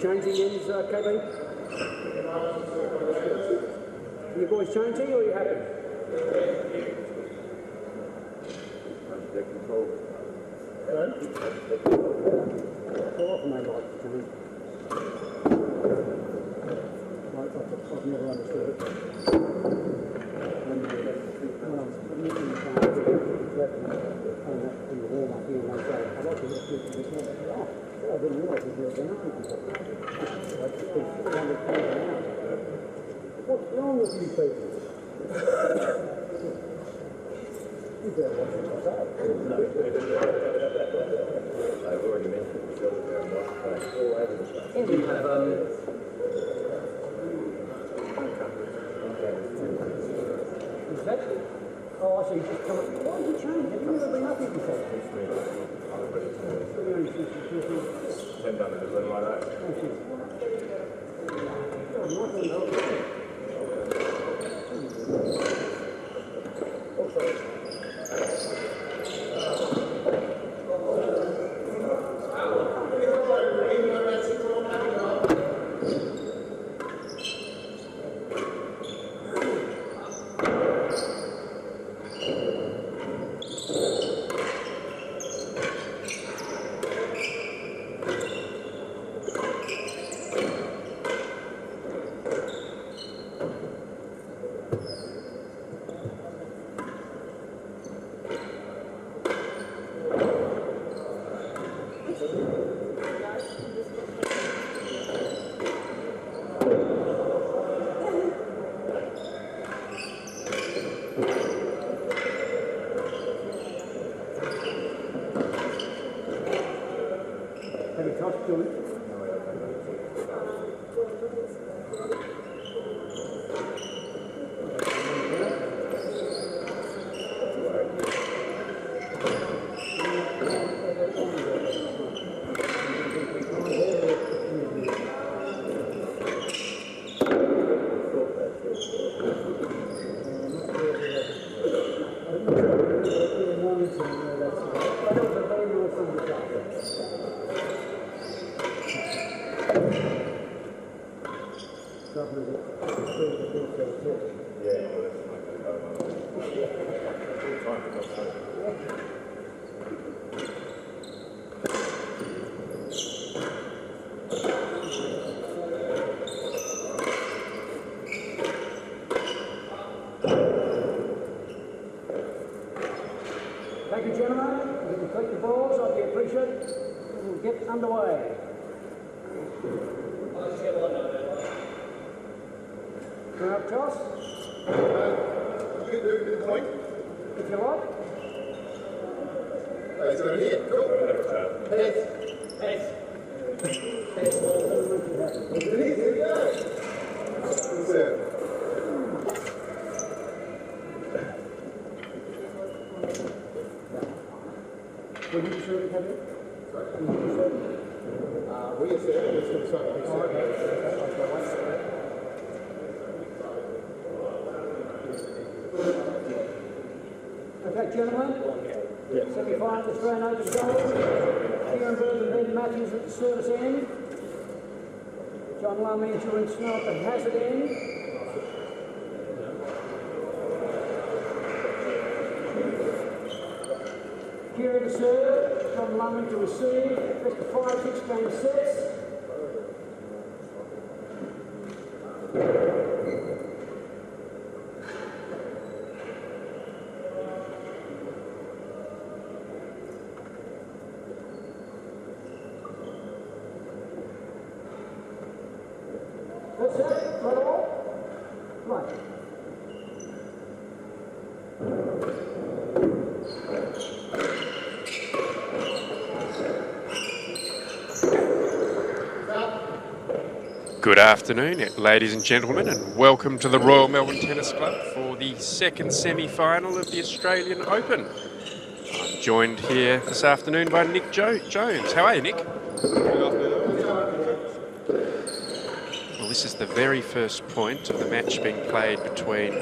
Changing ends, KB? You boys changing or are you happy? Hello? How often they like to change? I've never understood it. In the warm-up here and they say, I'd like to get this one. I didn't realise it was down. What's wrong with you people? You better watch yourself. I've already mentioned the silver there and what's all over the place. Do you have is that? Oh, I see. You just come up. Why did you change? Have you never been up here before? Send down in the room like that. Thank you, gentlemen. You can take the balls, I'd be appreciated. We'll get underway. Come up, Josh. You can do the point. If you like. Oh, it's going here. Cool. Heads. Heads. Heads. Here we go. Sir. Will you be serving, Kevin? Sorry? Will you be serving? We are serving. It's going to start. Okay, gentlemen. Semi-final Australian Open goals. Kieran and Ben Matthews at the service end. John Lumley and Julian Snow at the hazard end. Kieran to serve, John Lumley to receive. Best of 5-6 game sets. That's it, right all? Right. Good afternoon, ladies and gentlemen, and welcome to the Royal Melbourne Tennis Club for the second semi-final of the Australian Open. I'm joined here this afternoon by Nick Jones. How are you, Nick? Well, this is the very first point of the match being played between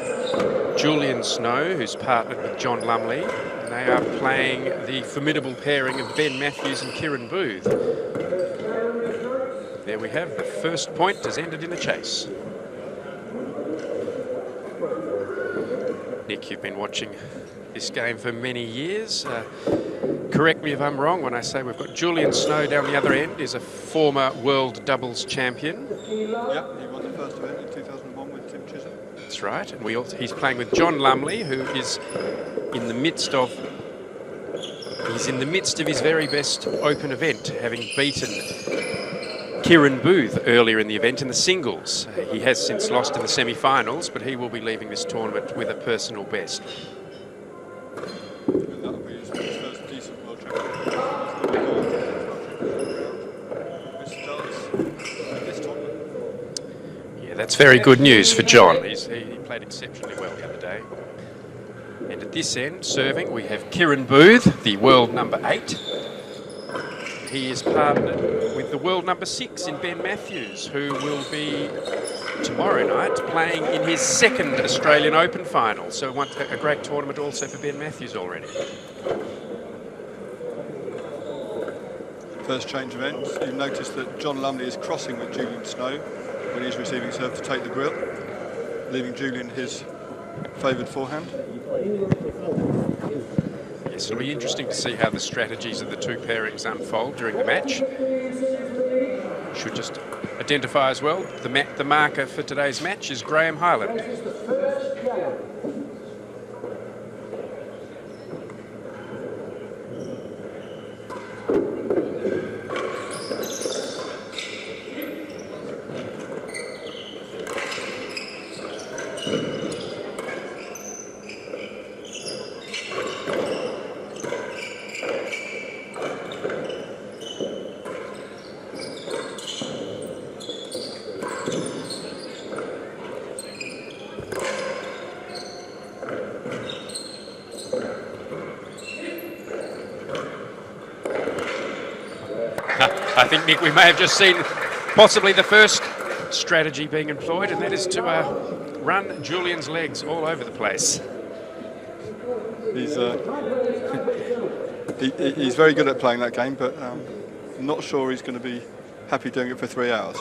Julian Snow, who's partnered with John Lumley, and they are playing the formidable pairing of Ben Matthews and Kieran Booth. There we have, the first point has ended in a chase. Nick, you've been watching this game for many years. Correct me if I'm wrong when I say we've got Julian Snow down the other end, is a former world doubles champion. Yep, he won the first event in 2001 with Tim Chisholm. That's right, and he's playing with John Lumley, who is in the midst of his very best Open event, having beaten Kieran Booth earlier in the event in the singles. He has since lost in the semi-finals, but he will be leaving this tournament with a personal best. And that'll be his first decent world championship. This tournament. Yeah, that's very good news for John. He played exceptionally well the other day. And at this end, serving, we have Kieran Booth, the world number 8. He is partnered with the world number 6 in Ben Matthews, who will be tomorrow night playing in his second Australian Open final. So a great tournament also for Ben Matthews already. First change of ends. You've noticed that John Lumley is crossing with Julian Snow when he's receiving serve to take the grill, leaving Julian his favoured forehand. Yes, it'll be interesting to see how the strategies of the two pairings unfold during the match. Should just identify as well, the marker for today's match is Graham Highland. I think, Nick, we may have just seen possibly the first strategy being employed, and that is to run Julian's legs all over the place. He's very good at playing that game, but I'm not sure he's going to be happy doing it for 3 hours.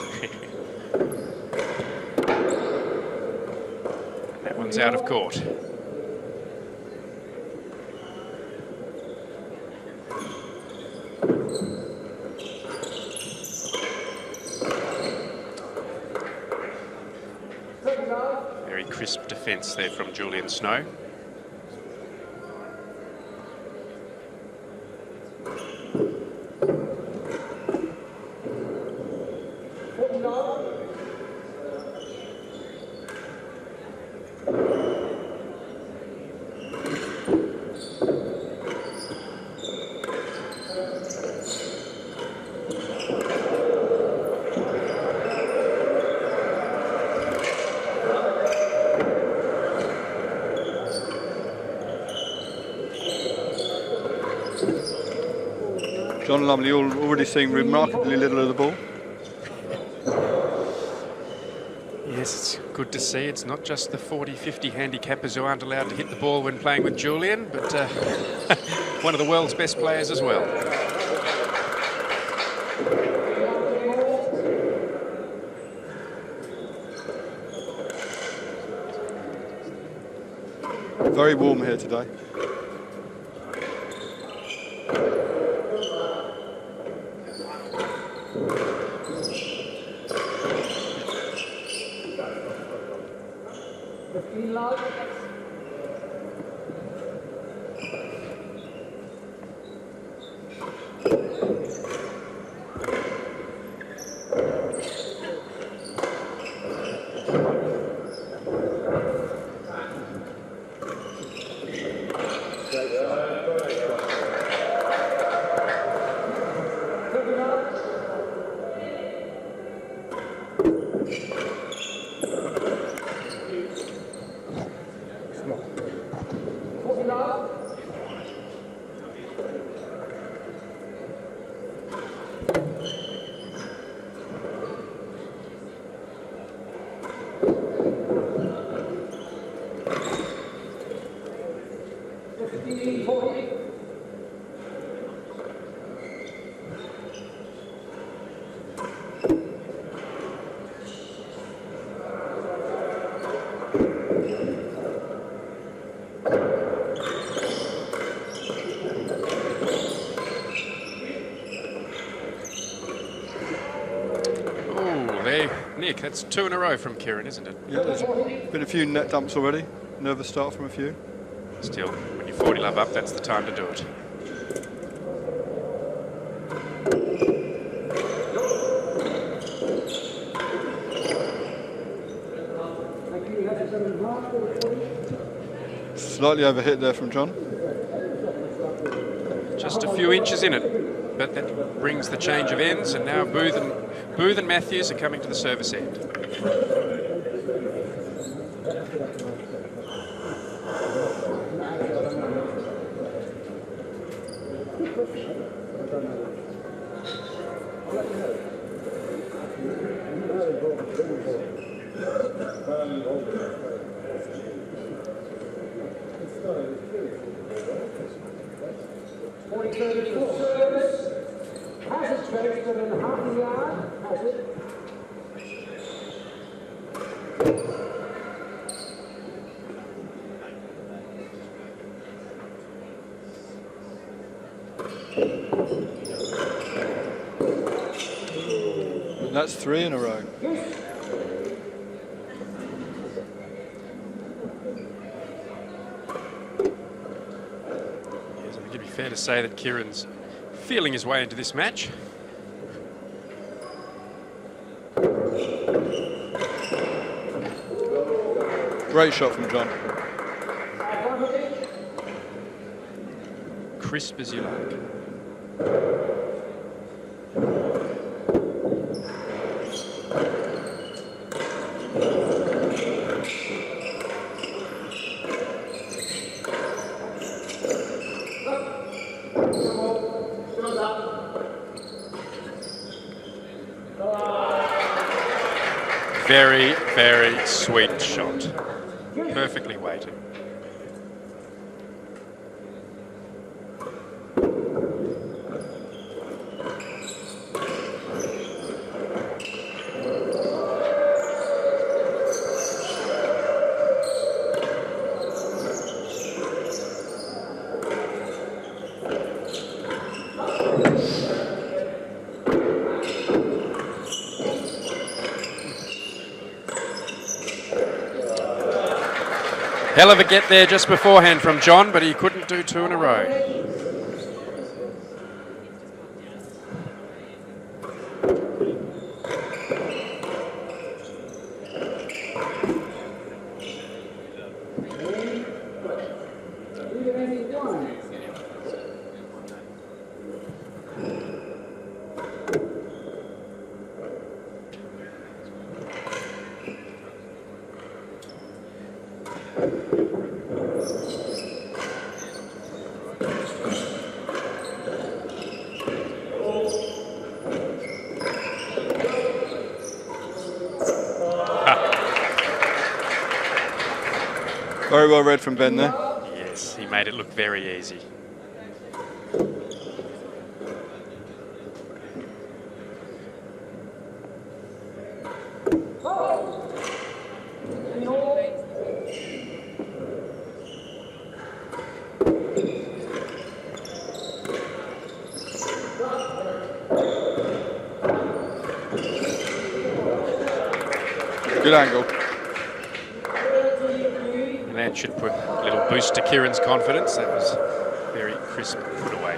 That one's out of court. Very crisp defence there from Julian Snow. John Lumley already seeing remarkably little of the ball. Yes, it's good to see. It's not just the 40-50 handicappers who aren't allowed to hit the ball when playing with Julian, but one of the world's best players as well. Very warm here today. Nick, that's 2 in a row from Kieran, isn't it? Yeah, there's been a few net dumps already. Nervous start from a few. Still, when you're 40 love up, that's the time to do it. Slightly overhit there from John. Just a few inches in it, but that brings the change of ends, and now Booth and Matthews are coming to the service end. And that's 3 in a row. Yes, I think it'd be fair to say that Kieran's feeling his way into this match. Great shot from John. Crisp as you like. Very, very sweet shot. Perfectly weighted. Hell of a get there just beforehand from John, but he couldn't do 2 in a row. Very well read from Ben there. Yes, he made it look very easy. Good angle. And that should put a little boost to Kieran's confidence. That was very crisp put away.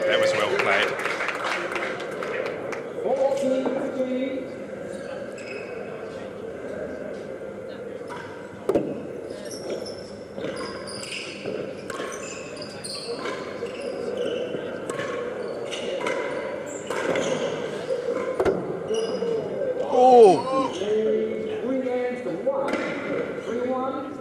That was well played. Oh! 3 games to 1. 3-1.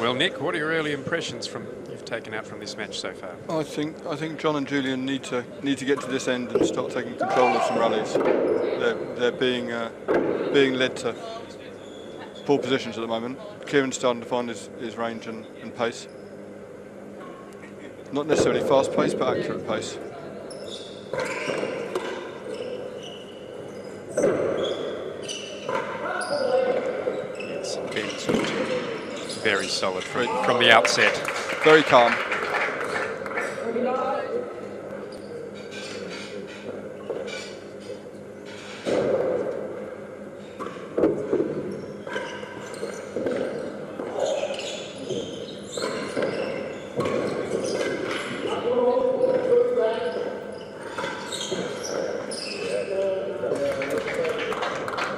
Well, Nick, what are your early impressions from you've taken out from this match so far? I think John and Julian need to get to this end and start taking control of some rallies. They're being led to poor positions at the moment. Kieran's starting to find his range and pace. Not necessarily fast pace, but accurate pace. Yes, Ben's looked very solid from the outset. Very calm.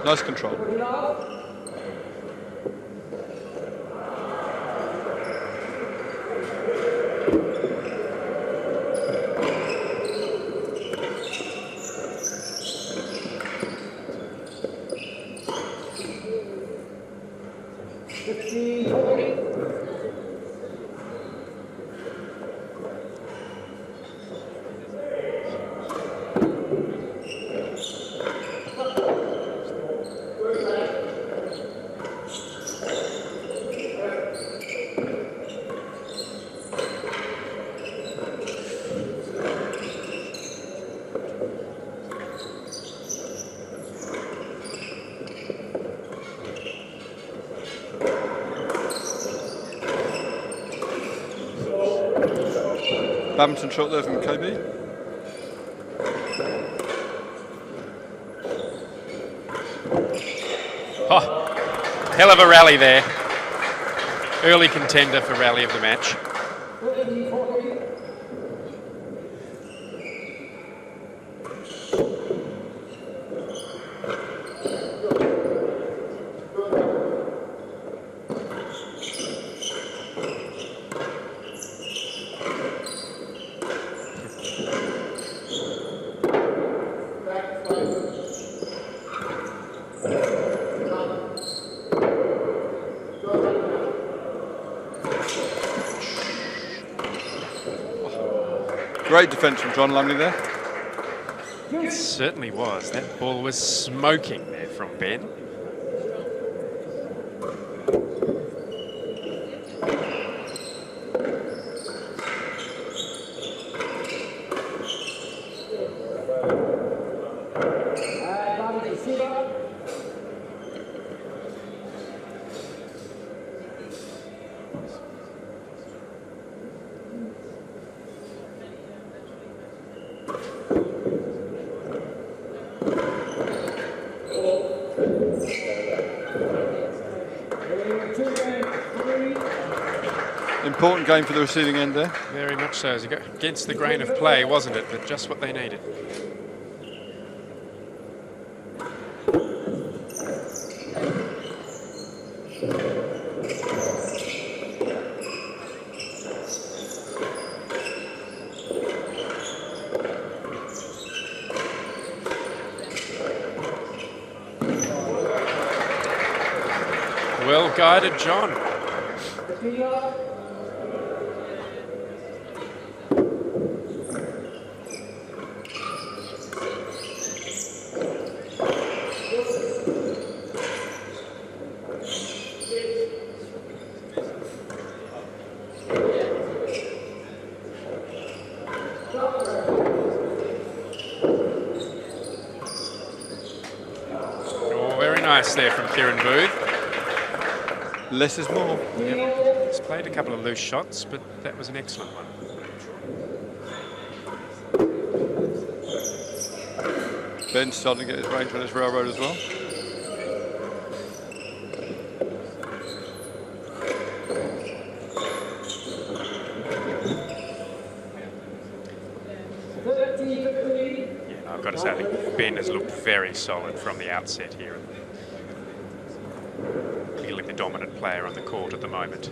Nice control. Badminton shot there from KB. Oh, hell of a rally there. Early contender for rally of the match. Great defence from John Lumley there. It certainly was. That ball was smoking there from Ben. Important game for the receiving end there. Very much so. As you go against the grain of play, wasn't it? But just what they needed. Well guided, John. nice there from Kieran Booth. Less is more. Yep. He's played a couple of loose shots, but that was an excellent one. Ben's starting to get his range on his railroad as well. Yeah, I've got to say, I think Ben has looked very solid from the outset here. Clearly the dominant player on the court at the moment.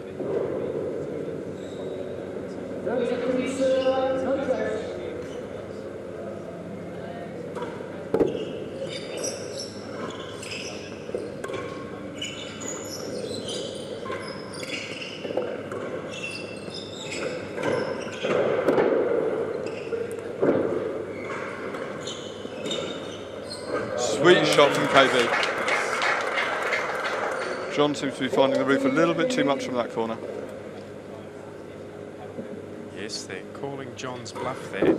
Sweet shot from KB. John seems to be finding the roof a little bit too much from that corner. Yes, they're calling John's bluff there.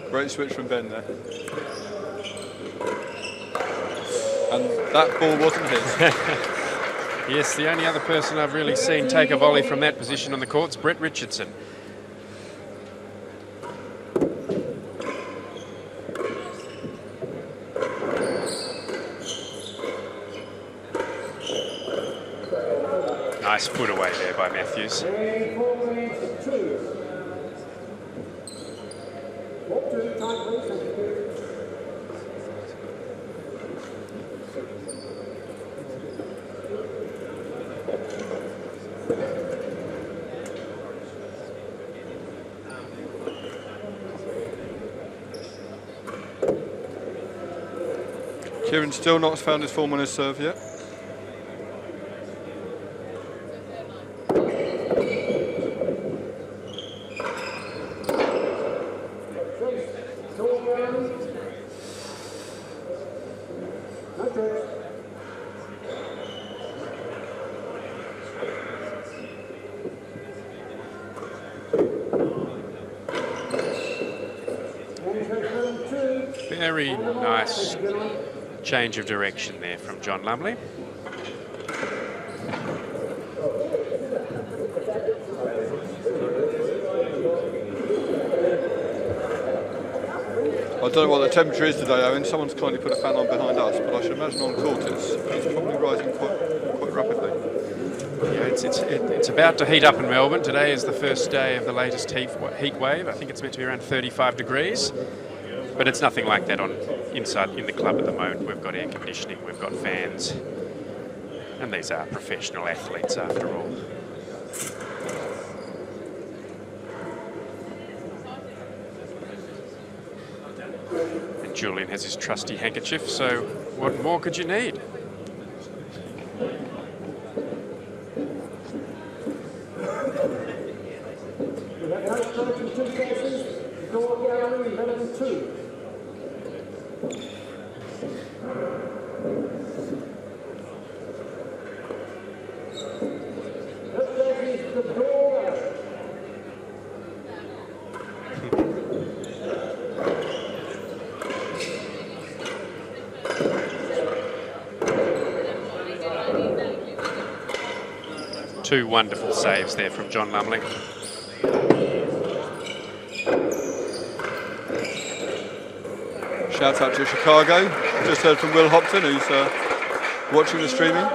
Great switch from Ben there. And that ball wasn't his. Yes, the only other person I've really seen take a volley from that position on the court is Brett Richardson. Nice foot away there by Matthews. Kieran still not found his form on his serve yet. Very nice change of direction there from John Lumley. I don't know what the temperature is today, Owen. Someone's kindly put a fan on behind us, but I should imagine on court it's probably rising quite rapidly. Yeah, it's about to heat up in Melbourne. Today is the first day of the latest heat wave. I think it's meant to be around 35 degrees, but it's nothing like that inside in the club at the moment. We've got air conditioning, we've got fans, and these are professional athletes after all. And Julian has his trusty handkerchief, so what more could you need? Two wonderful saves there from John Lumley. Shout out to Chicago. Just heard from Will Hopton, who's watching the streaming.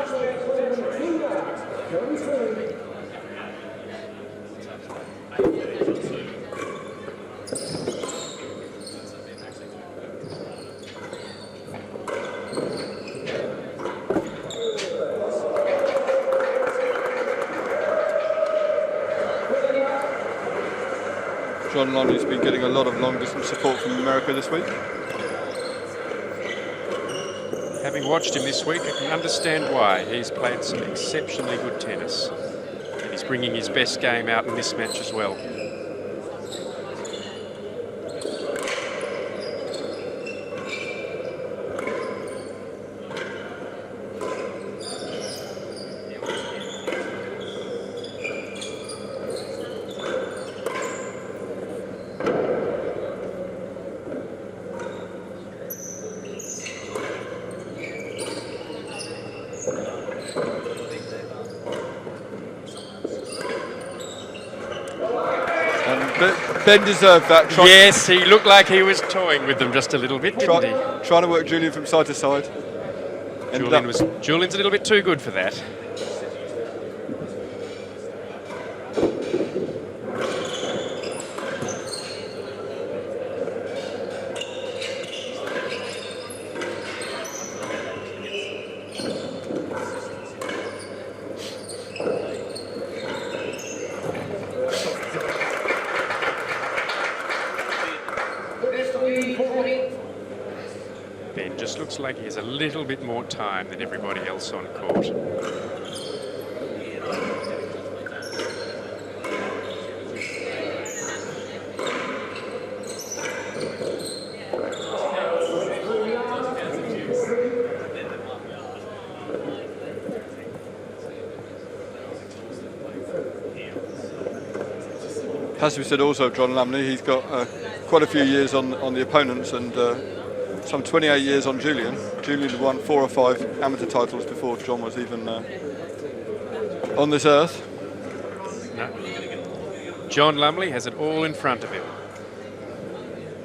John Lumley's been getting a lot of long-distance support from America this week. Having watched him this week, I can understand why. He's played some exceptionally good tennis, and he's bringing his best game out in this match as well. Ben deserved that. Yes, he looked like he was toying with them just a little bit, didn't he? Trying to work Julian from side to side. Julian's a little bit too good for that. Ben just looks like he has a little bit more time than everybody else on court. Has to be said also, John Lumley, he's got quite a few years on the opponents and some 28 years on Julian. Julian had won 4 or 5 amateur titles before John was even on this earth. No. John Lumley has it all in front of him.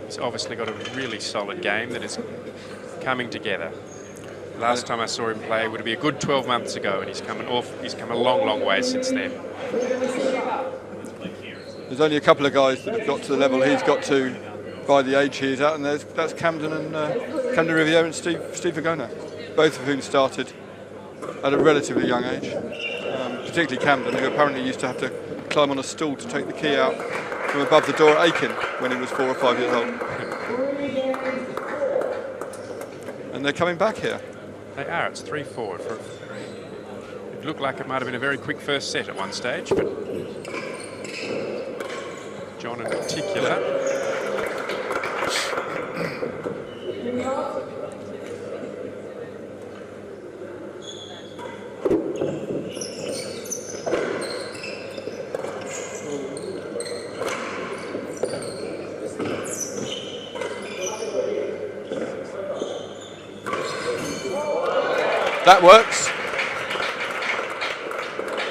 He's obviously got a really solid game that is coming together. Last time I saw him play would be a good 12 months ago, and he's come a long, long way since then. There's only a couple of guys that have got to the level he's got to by the age he is at, and that's Camden and Camden Riviere and Steve Agona, both of whom started at a relatively young age. Particularly Camden, who apparently used to have to climb on a stool to take the key out from above the door at Aiken when he was 4 or 5 years old. And they're coming back here. They are. It's 3-4. It looked like it might have been a very quick first set at one stage, but John in particular. That works.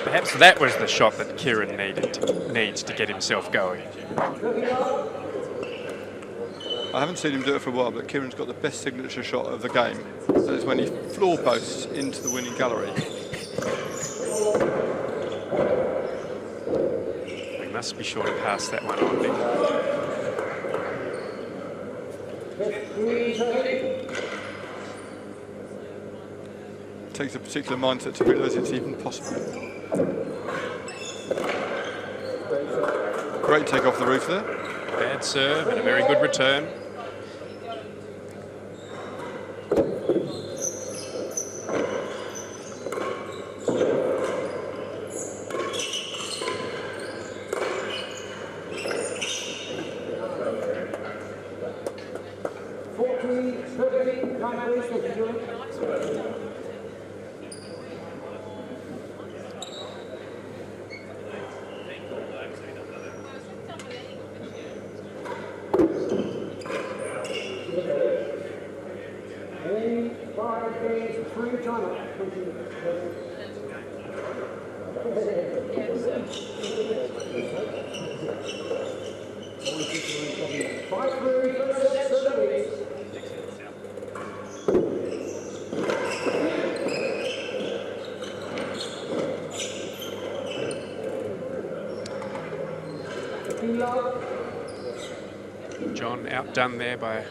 Perhaps that was the shot that Kieran needs to get himself going. I haven't seen him do it for a while, but Kieran's got the best signature shot of the game. That is when he floor posts into the winning gallery. We must be sure to pass that one on, Nick. It takes a particular mindset to realise it's even possible. Great take off the roof there. Bad serve and a very good return. John outdone there by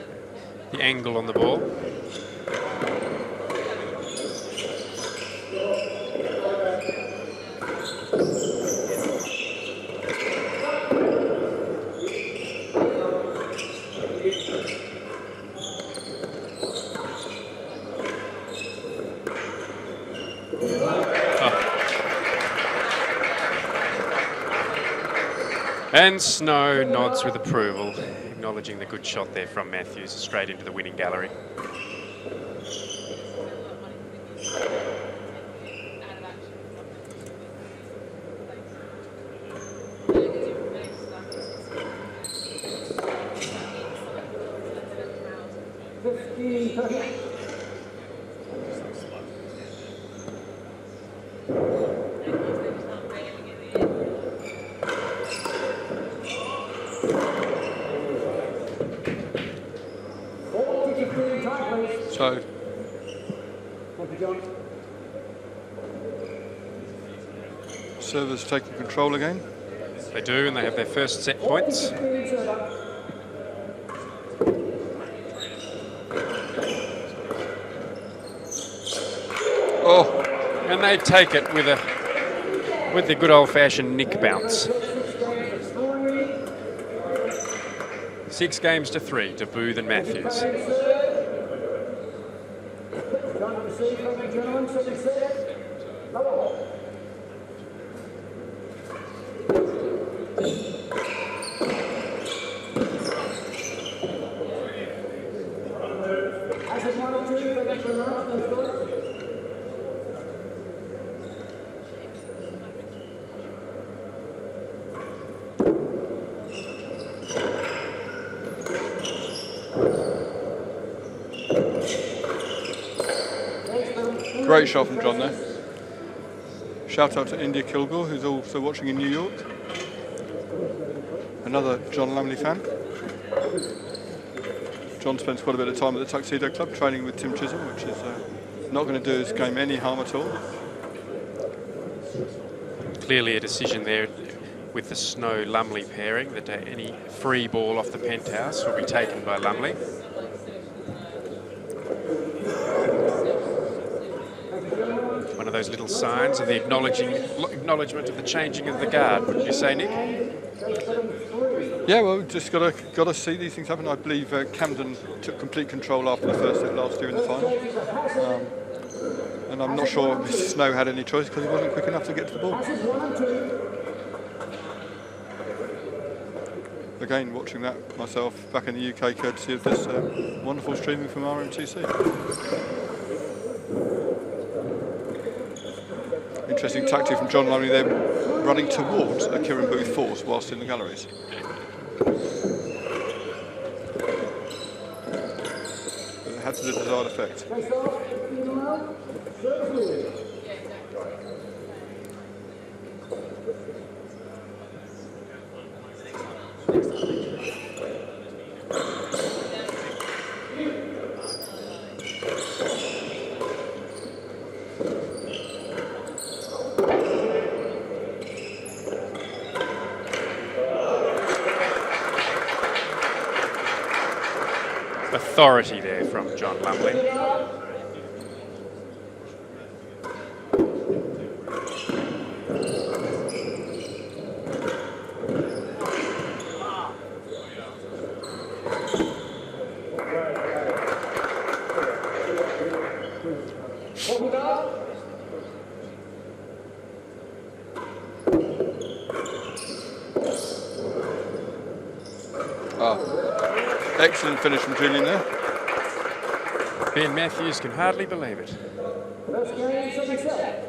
the angle on the ball. And Snow nods with approval, acknowledging the good shot there from Matthews, straight into the winning gallery. So Thank you, John. servers taking control again. They do, and they have their first set points. Oh, And they take it with the good old-fashioned nick bounce. 6 games to 3 to Booth and Matthews. John, receive, thank you, gentlemen. Second set. Lower. As of 1 or 2, they get to another. great shot from John there. Shout out to India Kilgore, who's also watching in New York. Another John Lumley fan. John spends quite a bit of time at the Tuxedo Club training with Tim Chisholm, which is not going to do his game any harm at all. Clearly a decision there with the Snow Lumley pairing that any free ball off the penthouse will be taken by Lumley. One of those little signs of the acknowledgement of the changing of the guard, wouldn't you say, Nick? Yeah, well, just got to see these things happen. I believe Camden took complete control after the first set last year in the final, and I'm not sure Mr. Snow had any choice because he wasn't quick enough to get to the ball. Again, watching that myself back in the UK, courtesy of this wonderful streaming from RMTC. Interesting tactic from John Lumley there, running towards a Kieran Booth force whilst in the galleries. But it had the desired effect. Authority there from John Lumley. Excellent finish from Julian there. Ben Matthews can hardly believe it. First game, second set.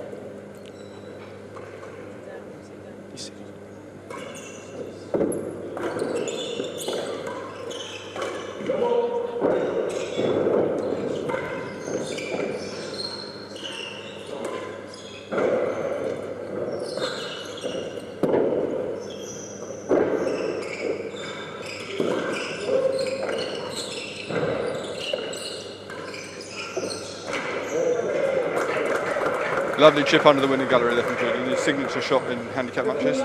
Lovely chip under the winning gallery there from Julian. His signature shot in handicap matches.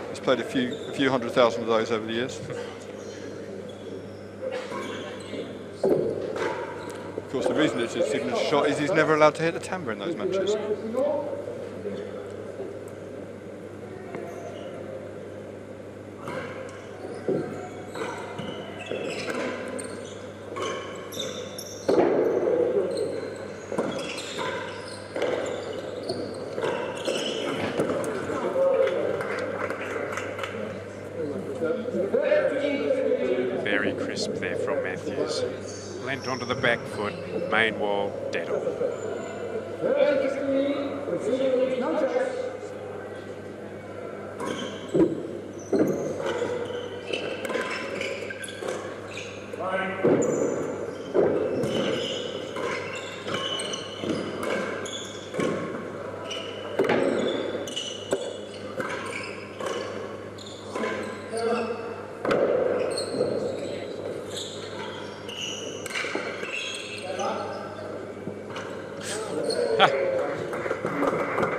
He's played a few 100,000 of those over the years. Of course, the reason it's his signature shot is he's never allowed to hit the timbre in those matches. Very crisp there from Matthews. Lent onto the back foot, main wall, dead on.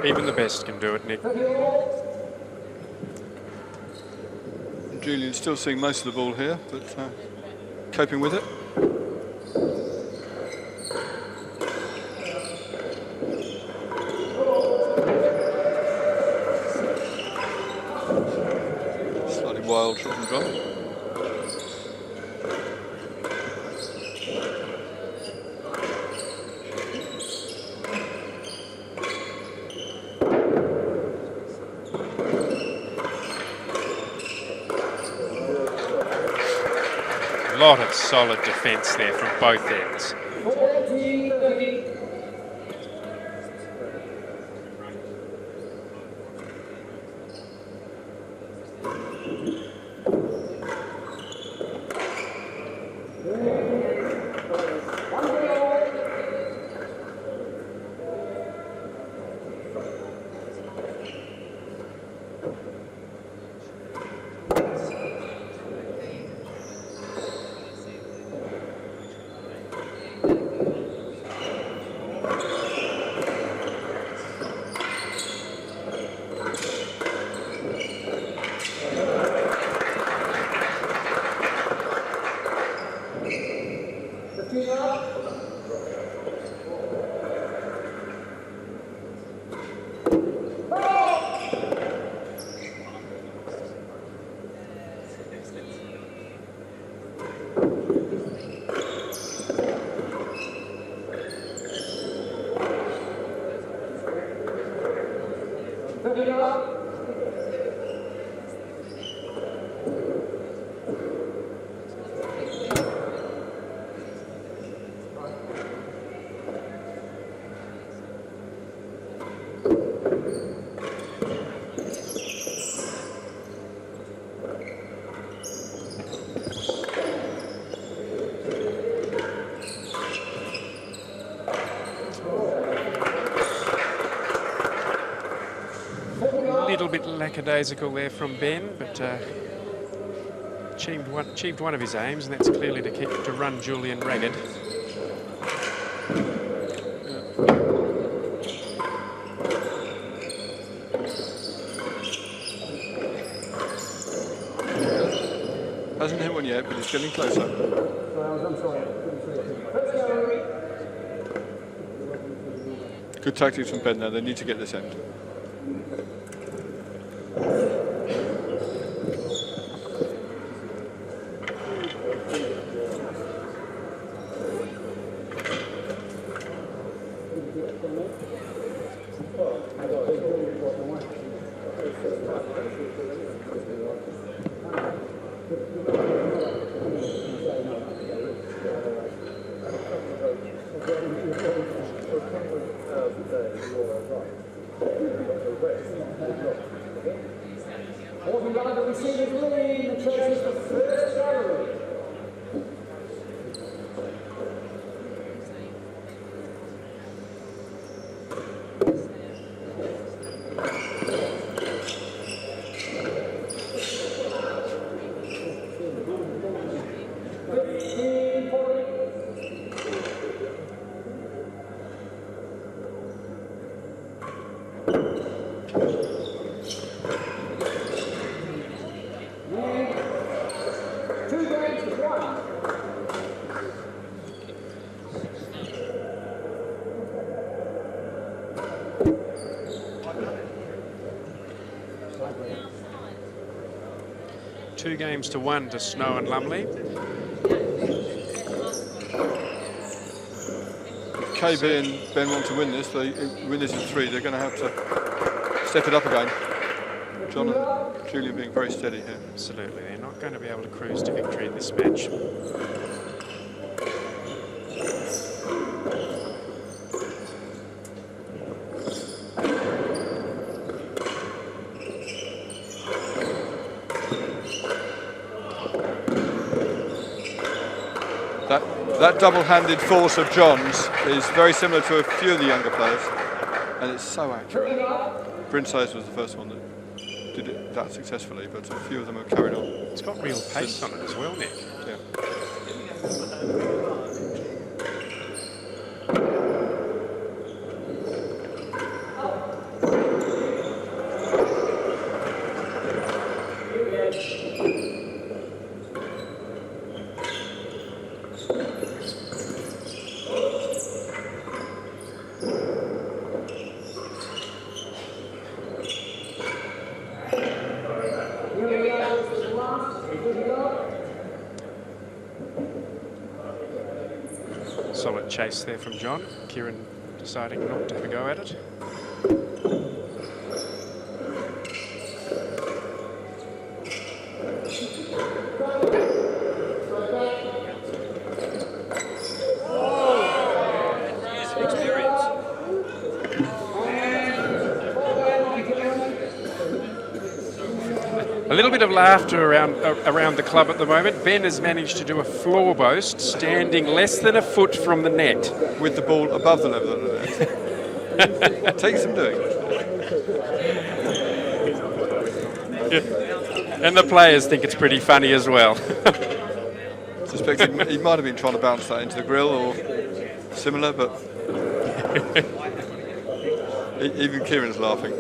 Even the best can do it, Nick. And Julian's still seeing most of the ball here, but coping with it. Slightly wild shot from John. A lot of solid defence there from both ends. A little bit lackadaisical there from Ben, but achieved one of his aims, and that's clearly to run Julian ragged. Hasn't hit one yet, but he's getting closer. I'm sorry. Good tactics from Ben there. They need to get this end. Two games to one to Snow and Lumley. KB and Ben want to win this. They win this in 3. They're going to have to step it up again. John and Julian being very steady here. Absolutely, they're not going to be able to cruise to victory in this match. That double-handed force of John's is very similar to a few of the younger players, and it's so accurate. Brinsize was the first one that did it that successfully, but a few of them have carried on. It's got real pace on it as well, Nick. Yeah. Solid chase there from John. Kieran deciding not to have a go at it. A little bit of laughter around the club at the moment. Ben has managed to do a floor boast, standing less than a foot from the net. With the ball above the level of the net. Takes some doing. And the players think it's pretty funny as well. Suspect he might have been trying to bounce that into the grill or similar, but even Kieran's laughing.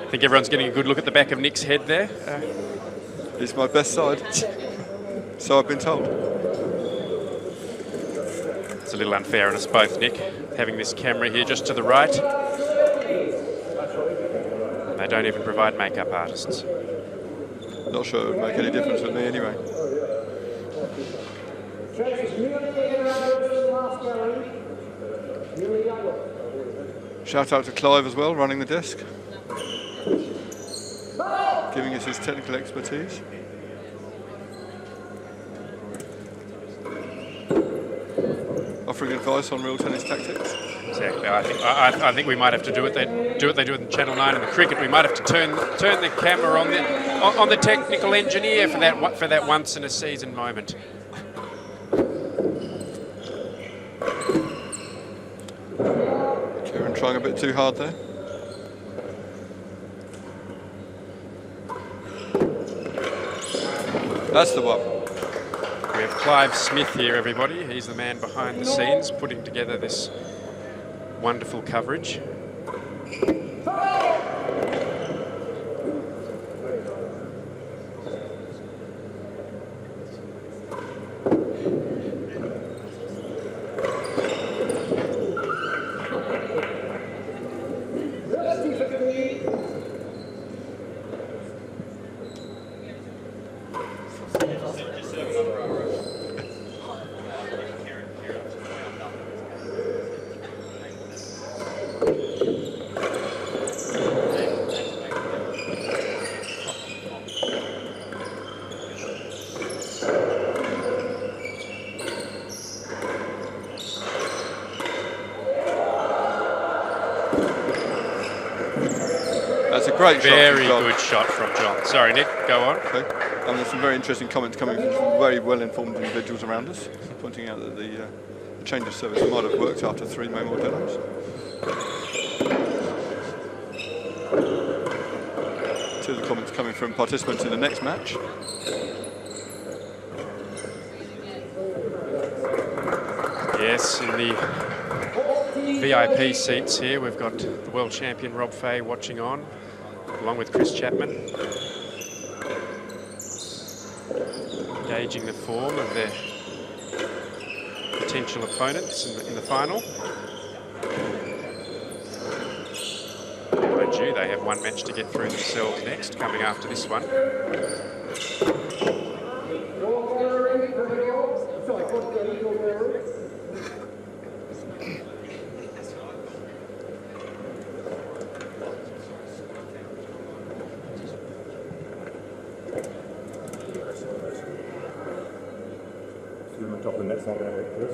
I think everyone's getting a good look at the back of Nick's head there. It's my best side, so I've been told. It's a little unfair on us both, Nick, having this camera here just to the right. They don't even provide makeup artists. Not sure it would make any difference with me anyway. Shout out to Clive as well, running the desk, giving us his technical expertise. Offering advice on real tennis tactics. Exactly. I think we might have to do what they do in Channel 9 in the cricket. We might have to turn the camera on the technical engineer for that once in a season moment. Kieran trying a bit too hard there. That's the one. We have Clive Smith here, everybody. He's the man behind the scenes, putting together this wonderful coverage. Great shot. Very good shot from John. Sorry, Nick, go on. Okay. There's some very interesting comments coming from some very well-informed individuals around us, pointing out that the change of service might have worked after 3 Maymore demos. Two of the comments coming from participants in the next match. Yes, in the VIP seats here, we've got the world champion Rob Fay watching on, along with Chris Chapman, gauging the form of their potential opponents in the final. Mind you, they have one match to get through themselves next, coming after this one. Top of the net side there, Chris.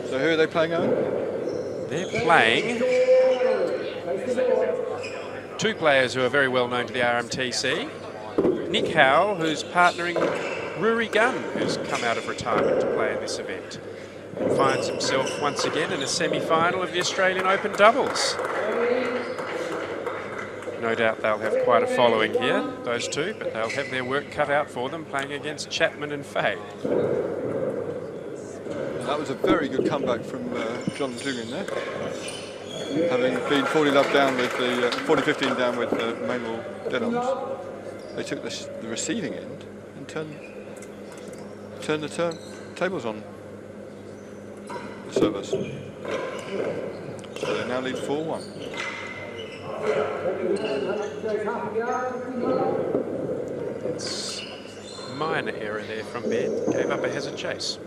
So who are they playing on? They're playing two players who are very well known to the RMTC. Nick Howell, who's partnering Rory Gunn, who's come out of retirement to play in this event, and finds himself once again in a semi-final of the Australian Open doubles. No doubt they'll have quite a following here, those two, but they'll have their work cut out for them playing against Chapman and Fay. That was a very good comeback from John and Julian there. Having been 40-love down with the 40-15 down with the Manuel Denhams, they took the receiving end and turned the tables on the service. So they now lead 4-1. It's a minor error there from Ben. Gave up a hazard chase.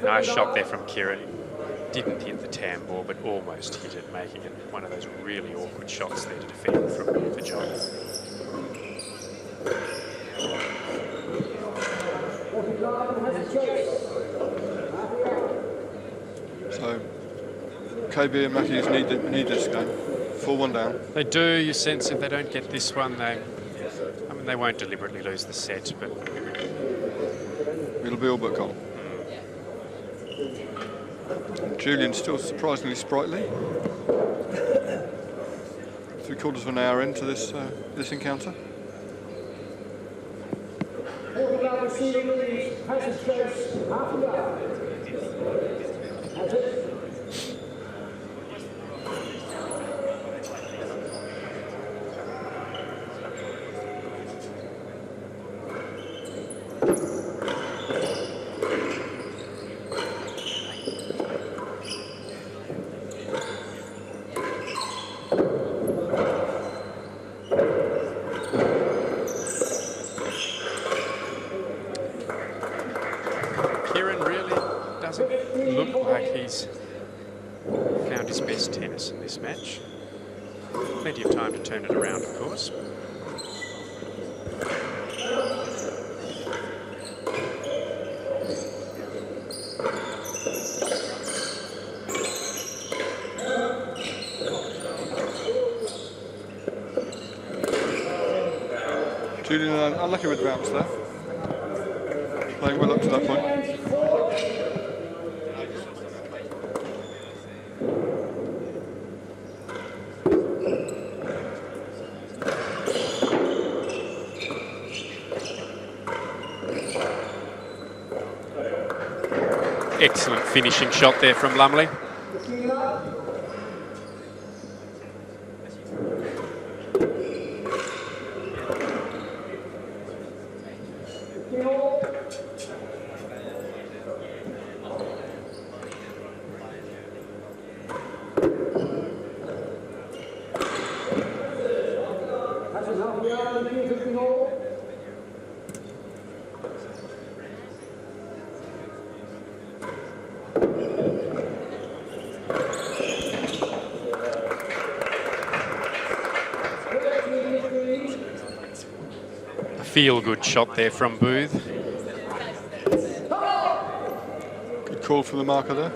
Nice shot there from Kieran. Didn't hit the tam ball, but almost hit it, making it one of those really awkward shots there to defend for John. So KB and Matthews need this game. 4-1 down. They do. You sense if they don't get this one, they won't deliberately lose the set, but It'll be all but gone. And Julian still surprisingly sprightly. 3/4 of an hour into this encounter. Kieran really doesn't look like he's found his best tennis in this match. Plenty of time to turn it around, of course. Julian unlucky with the bounce there. Playing well up to that point. Excellent finishing shot there from Lumley. Feel-good shot there from Booth. Good call from the marker there.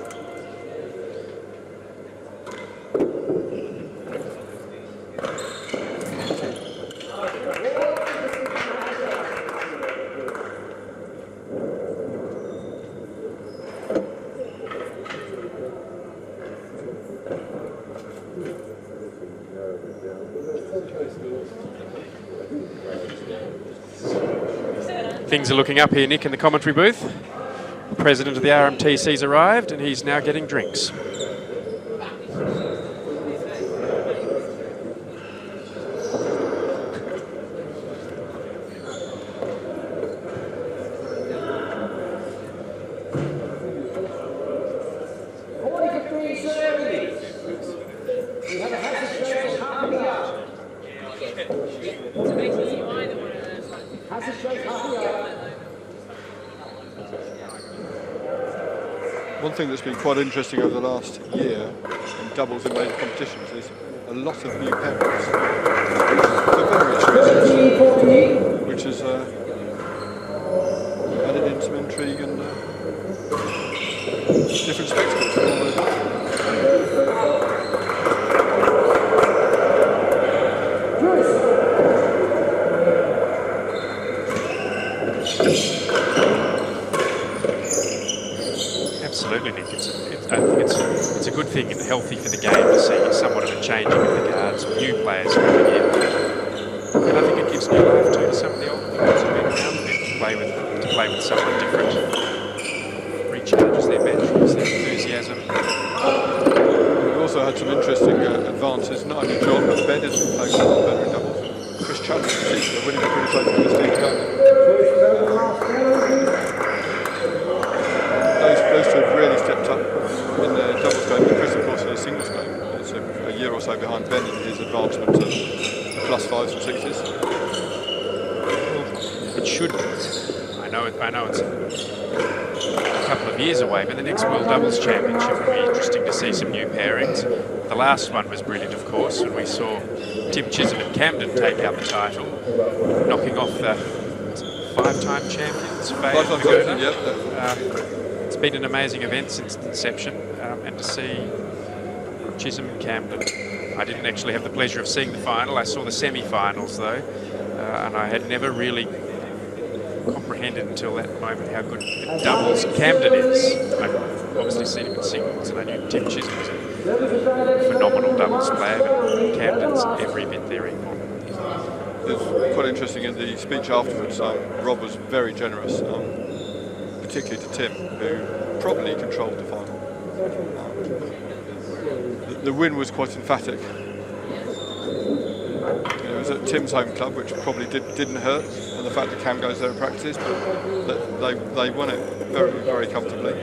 Things are looking up here, Nick, in the commentary booth. The president of the RMTC's arrived, and he's now getting drinks. One thing that's been quite interesting over the last year in doubles in major competitions is a lot of new pairings for various reasons, which has added in some intrigue and different spectacles for all those. Absolutely, Nick. I think it's a good thing and healthy for the game to see somewhat of a changing of the guards, new players coming in. And I think it gives new life too to some of the older players who've been around a bit to play with someone different. Recharges their batteries, their enthusiasm. It also also had some interesting advances. Not only John, but Ben has been playing a lot better in doubles. Chris Chandler in particular, winning pretty close to Steve Chandler. Those two have really stepped up in their doubles game. But Chris, of course, in his singles game, is a year or so behind Ben in his advancement to +5s and 6s. It should. I know it's a couple of years away, but the next World Doubles Championship will be interesting to see some new pairings. The last one was brilliant, of course, when we saw Tim Chisholm and Camden take out the title, knocking off the five-time champions. Five-time champions, yep. It's been an amazing event since its inception, and to see Chisholm and Camden. I didn't actually have the pleasure of seeing the final. I saw the semi-finals though, and I had never really comprehended until that moment how good at doubles Camden is. I've obviously seen him in singles, and I knew Tim Chisholm was a phenomenal doubles player, but Camden's every bit their equal. It was quite interesting in the speech afterwards. Rob was very generous, particularly to Tim, who probably controlled the final. The win was quite emphatic. It was at Tim's home club, which probably didn't hurt, and the fact that Cam goes there and practices, but they won it very, very comfortably.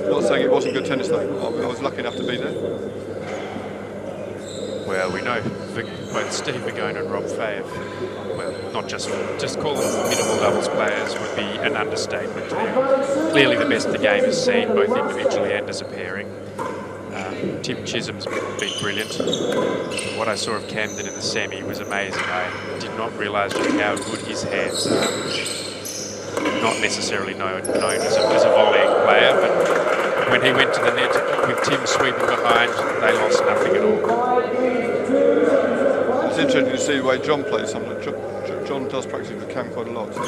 Not saying it wasn't good tennis though. I was lucky enough to be there. Well, we know both Steve Vigone and Rob Fay have, well, not just call them formidable doubles players would be an understatement. They're clearly the best the game has seen, both individually and as a pairing. Tim Chisholm's been brilliant. What I saw of Camden in the semi was amazing. I did not realise just how good his hands are. Not necessarily known as a volleying player, but when he went to the net with Tim sweeping behind, they lost nothing at all. It's interesting to see the way John plays sometimes. John does practice with Cam quite a lot. So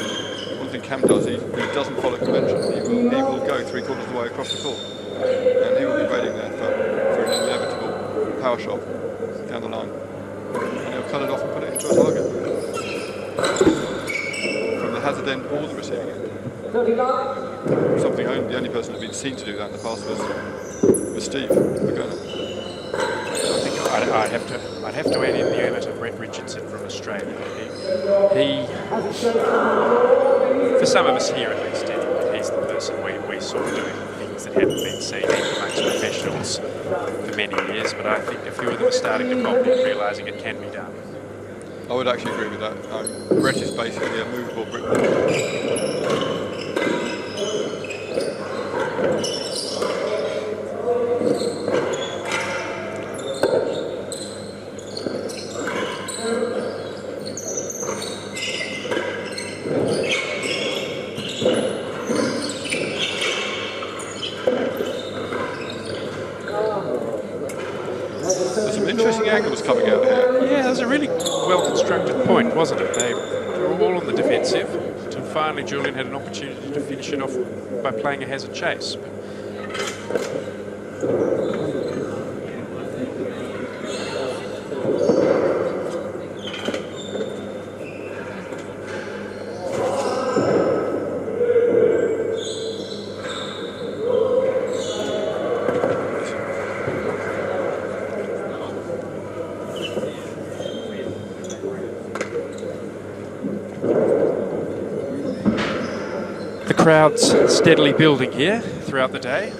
one thing Cam does, he doesn't follow convention. He will go 3/4 of the way across the court, and he will be waiting there for an inevitable power shot down the line, and he'll cut it off and put it into a target from the hazard end or the receiving end. Something the only person that's been seen to do that in the past was Steve Vigone. I'd have to add in the element of Brett Richardson from Australia. He for some of us here at least, anyway, he's the person we saw doing things that hadn't been seen even amongst professionals for many years. But I think a few of them are starting to pop in, realising it can be done. I would actually agree with that. Brett is basically a movable brick wall. There's some interesting angles coming out here. Yeah, it was a really well-constructed point, wasn't it? They were all on the defensive until finally Julian had an opportunity to finish it off by playing a hazard chase. The crowd's steadily building here throughout the day.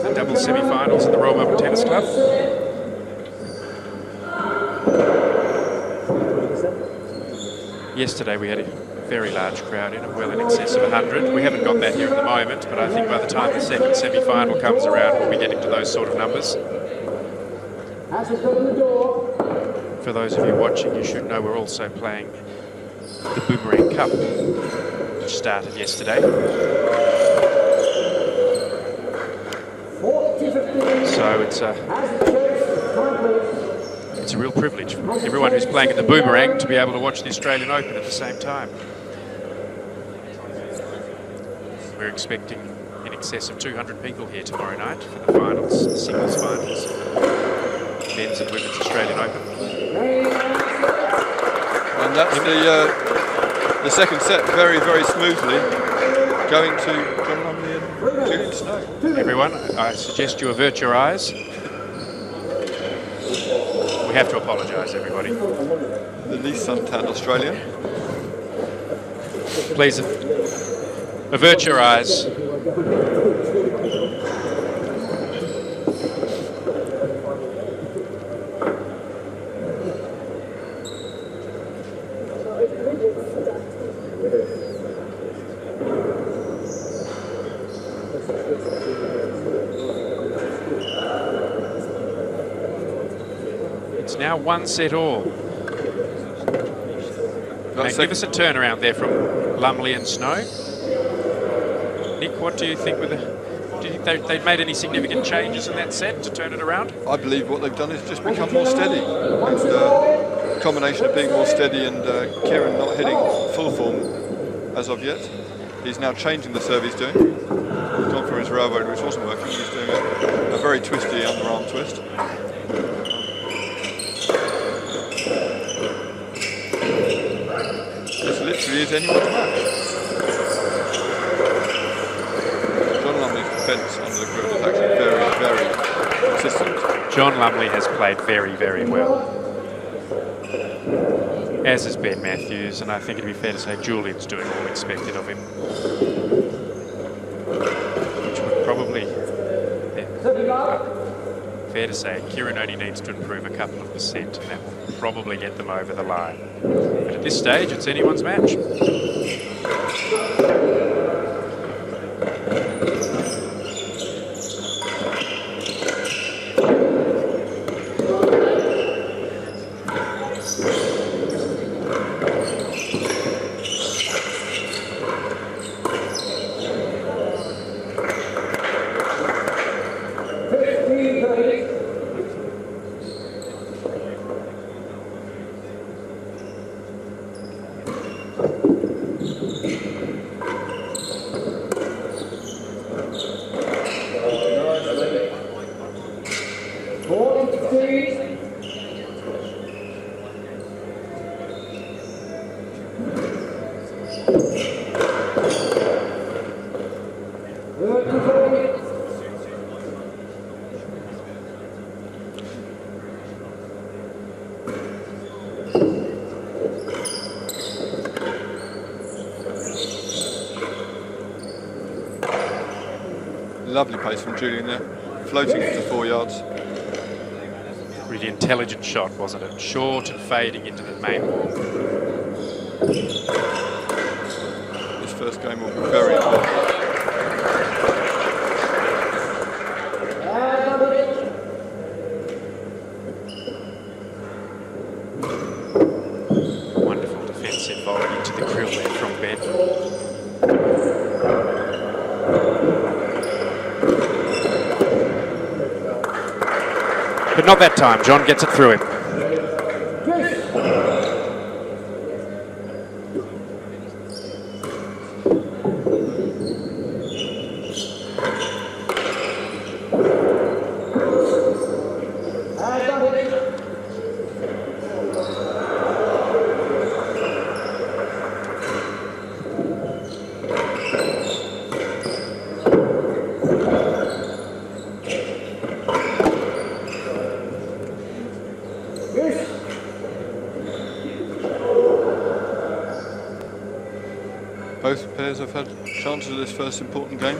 The double semi-finals at the Royal Melbourne Tennis Club. Yesterday we had a very large crowd in, well in excess of 100. We haven't got that here at the moment, but I think by the time the second semi-final comes around, we'll be getting to those sort of numbers. For those of you watching, you should know we're also playing the Boomerang Cup, which started yesterday. So it's a real privilege for everyone who's playing at the Boomerang to be able to watch the Australian Open at the same time. We're expecting in excess of 200 people here tomorrow night for the finals, the singles finals, men's and women's Australian Open. And that's the second set, very, very smoothly, going to John Lumley and Julian Snow. Everyone, I suggest you avert your eyes. We have to apologise, everybody. The least suntanned Australian. Please avert your eyes. It's now 1 set all. Magnificent turnaround there from Lumley and Snow. Nick, what do you think with the... Do you think they've made any significant changes in that set to turn it around? I believe what they've done is just become more steady. And a combination of being more steady and Kieran not hitting full form as of yet. He's now changing the serve he's doing. He's gone for his railroad, which wasn't working. He's doing a very twisty underarm twist. This literally is anyone's match. John Lumley's defence under the grill is actually very, very consistent. John Lumley has played very, very well, as has Ben Matthews, and I think it'd be fair to say Julian's doing all expected of him. Which would probably... fair to say, Kieran only needs to improve a couple of percent, and that will probably get them over the line. But at this stage, it's anyone's match. Lovely pace from Julian there, floating into 4 yards. Really intelligent shot, wasn't it? Short and fading into the main wall. This first game will be very important. Wonderful defensive volley into the grill there from Ben. But not that time. John gets it through him. Both pairs have had chances of this first important game.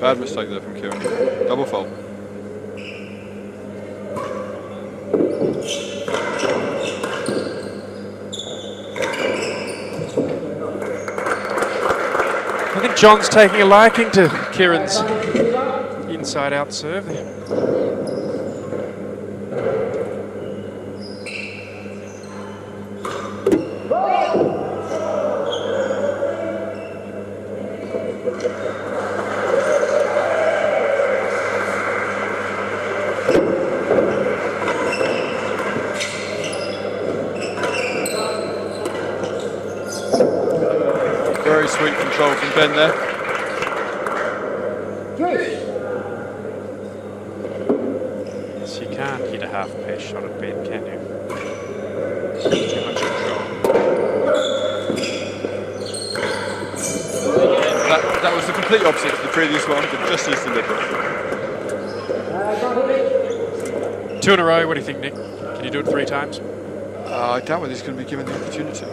Bad mistake there from Kieran. Double fault. John's taking a liking to Kieran's inside-out serve. Very sweet control from Ben there. Yes, you can't hit a half-pace shot at Ben, can you? Too much control. That was the complete opposite to the previous one, but just as deliberate. 2 in a row, what do you think, Nick? Can you do it 3 times? I doubt whether he's going to be given the opportunity.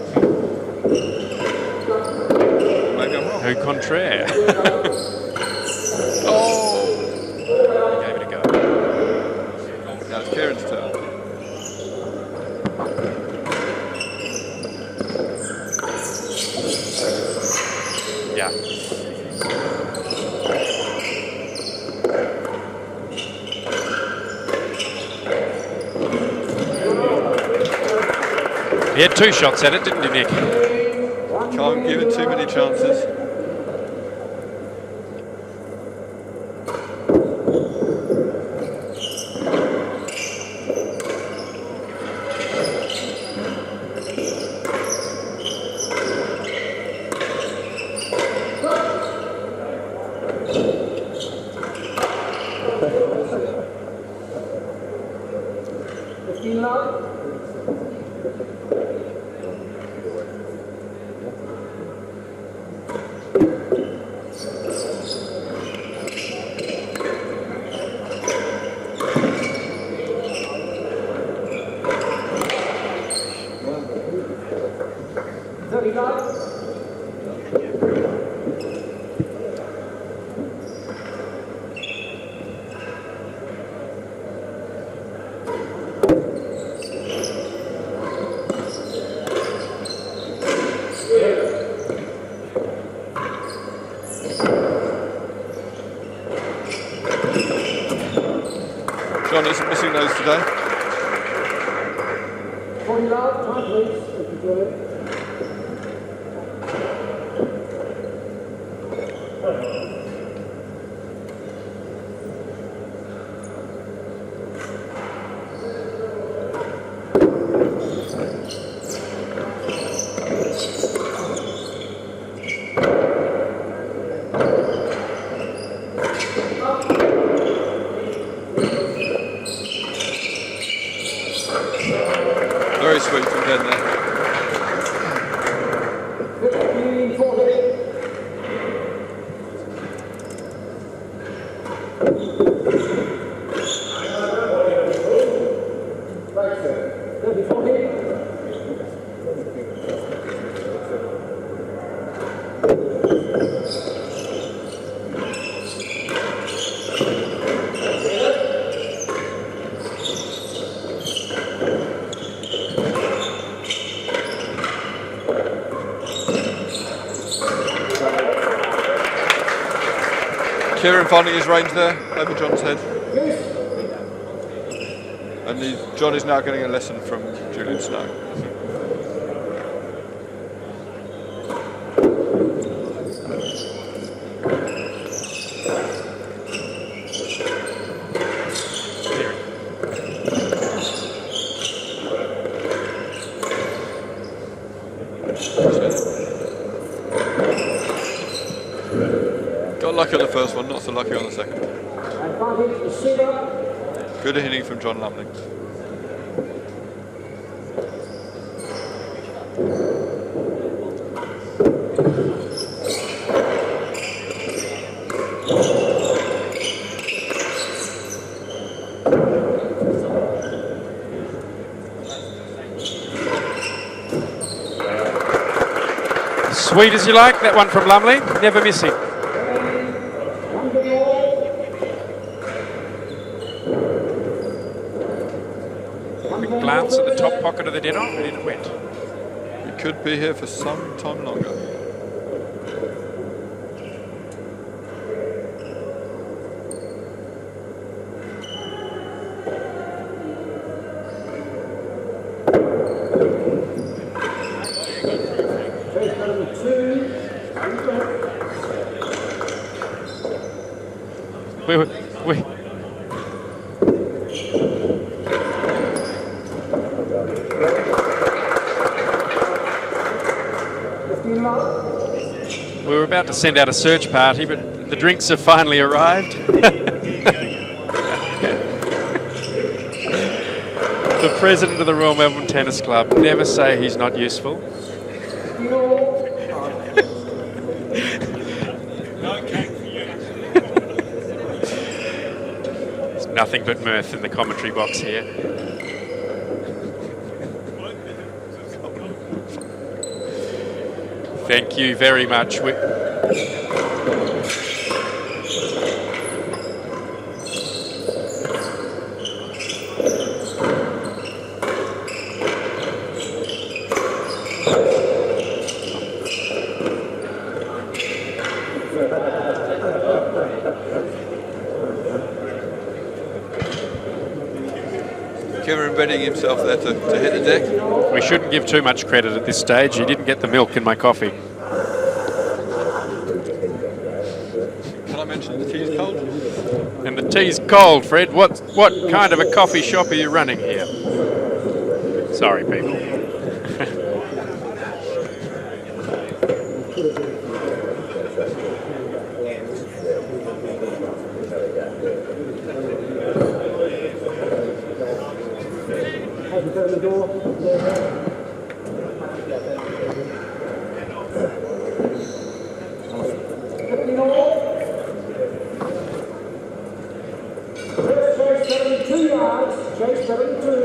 Maybe I'm wrong. Au contraire. Oh! He gave it a go. Now it's Kieran's turn. Yeah. He had 2 shots at it, didn't he, Nick? Can't give it too many chances. John isn't missing those today. 40 yards, time please, if you do it. Very sweet from Ben there. 15, 40. Right, sir. 30, 40. Kieran finding his range there, over John's head. And John is now getting a lesson from Julian Snow. Got lucky on the first one, not so lucky on the second. Advantage to Cedar. Good hitting from John Lumley. Sweet as you like, that one from Lumley, never missing. Quick glance at the top pocket of the dinner, and in it went. We could be here for some time longer. we We were about to send out a search party, but the drinks have finally arrived. The president of the Royal Melbourne Tennis Club. Never say he's not useful. There's nothing but mirth in the commentary box here. Thank you very much. Kieran readying himself there to hit the deck. We shouldn't give too much credit at this stage. He didn't get the milk in my coffee. Can I mention the tea's cold? And the tea's cold, Fred. What kind of a coffee shop are you running here? Sorry, people. The door. Chase 72 yards. Chase 72.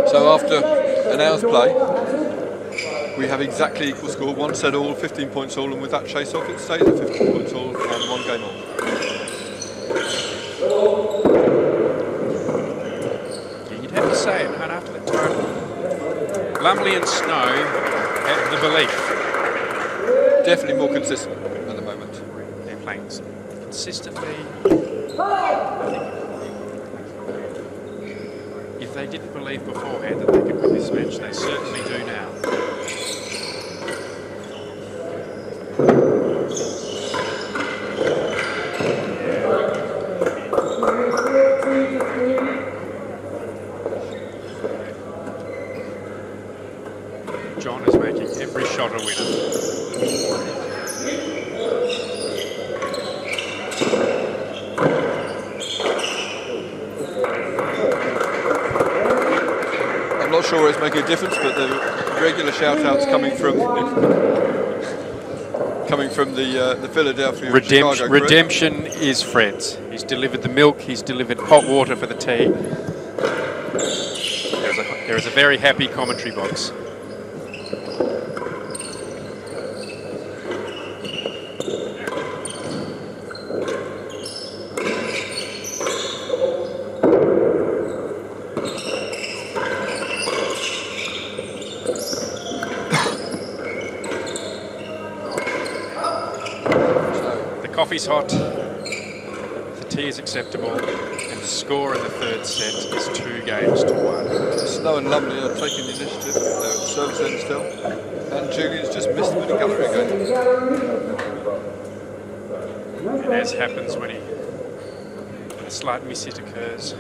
So after an hour's play, we have exactly equal score, 1 set all, 15 points all, and with that chase off it stays at 15 points all and 1 game all. Yeah, you'd have to say it, and after the total, Lumley and Snow have the belief. Definitely more consistent at the moment. They're playing consistently. If they didn't believe beforehand that they could win this match, they certainly do now. John is making every shot a winner. I'm not sure it's making a difference, but the regular shout-outs coming from the Philadelphia Chicago crew. Redemption is Fred's. He's delivered the milk. He's delivered hot water for the tea. There is a very happy commentary box. Coffee's hot, the tea is acceptable, and the score in the third set is 2 games to 1. Snow and Lumley are taking the initiative. They're at the service end still. And Julian's just missed the winning gallery again. And as happens when a slight miss-hit occurs,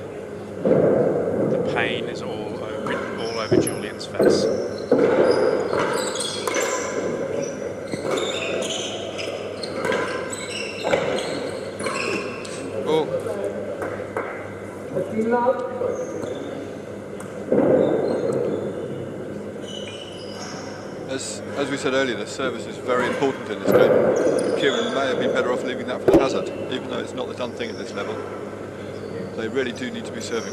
the pain is written all over Julian's face. As we said earlier, the service is very important in this game. Kieran may have been better off leaving that for the hazard, even though it's not the done thing at this level. They really do need to be serving.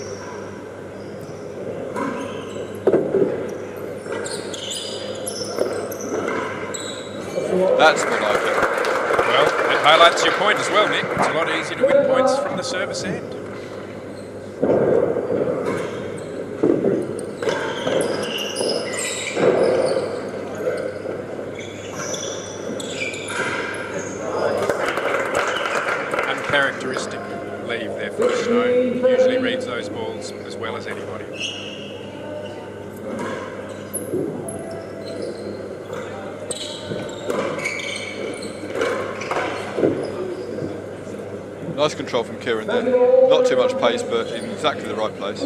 That's what I think. Well, that highlights your point as well, Nick. It's a lot easier to win points from the service end. Uncharacteristic. leave their first stone. He usually reads those balls as well as anybody. Nice control from Kieran there. Not too much pace, but in exactly the right place.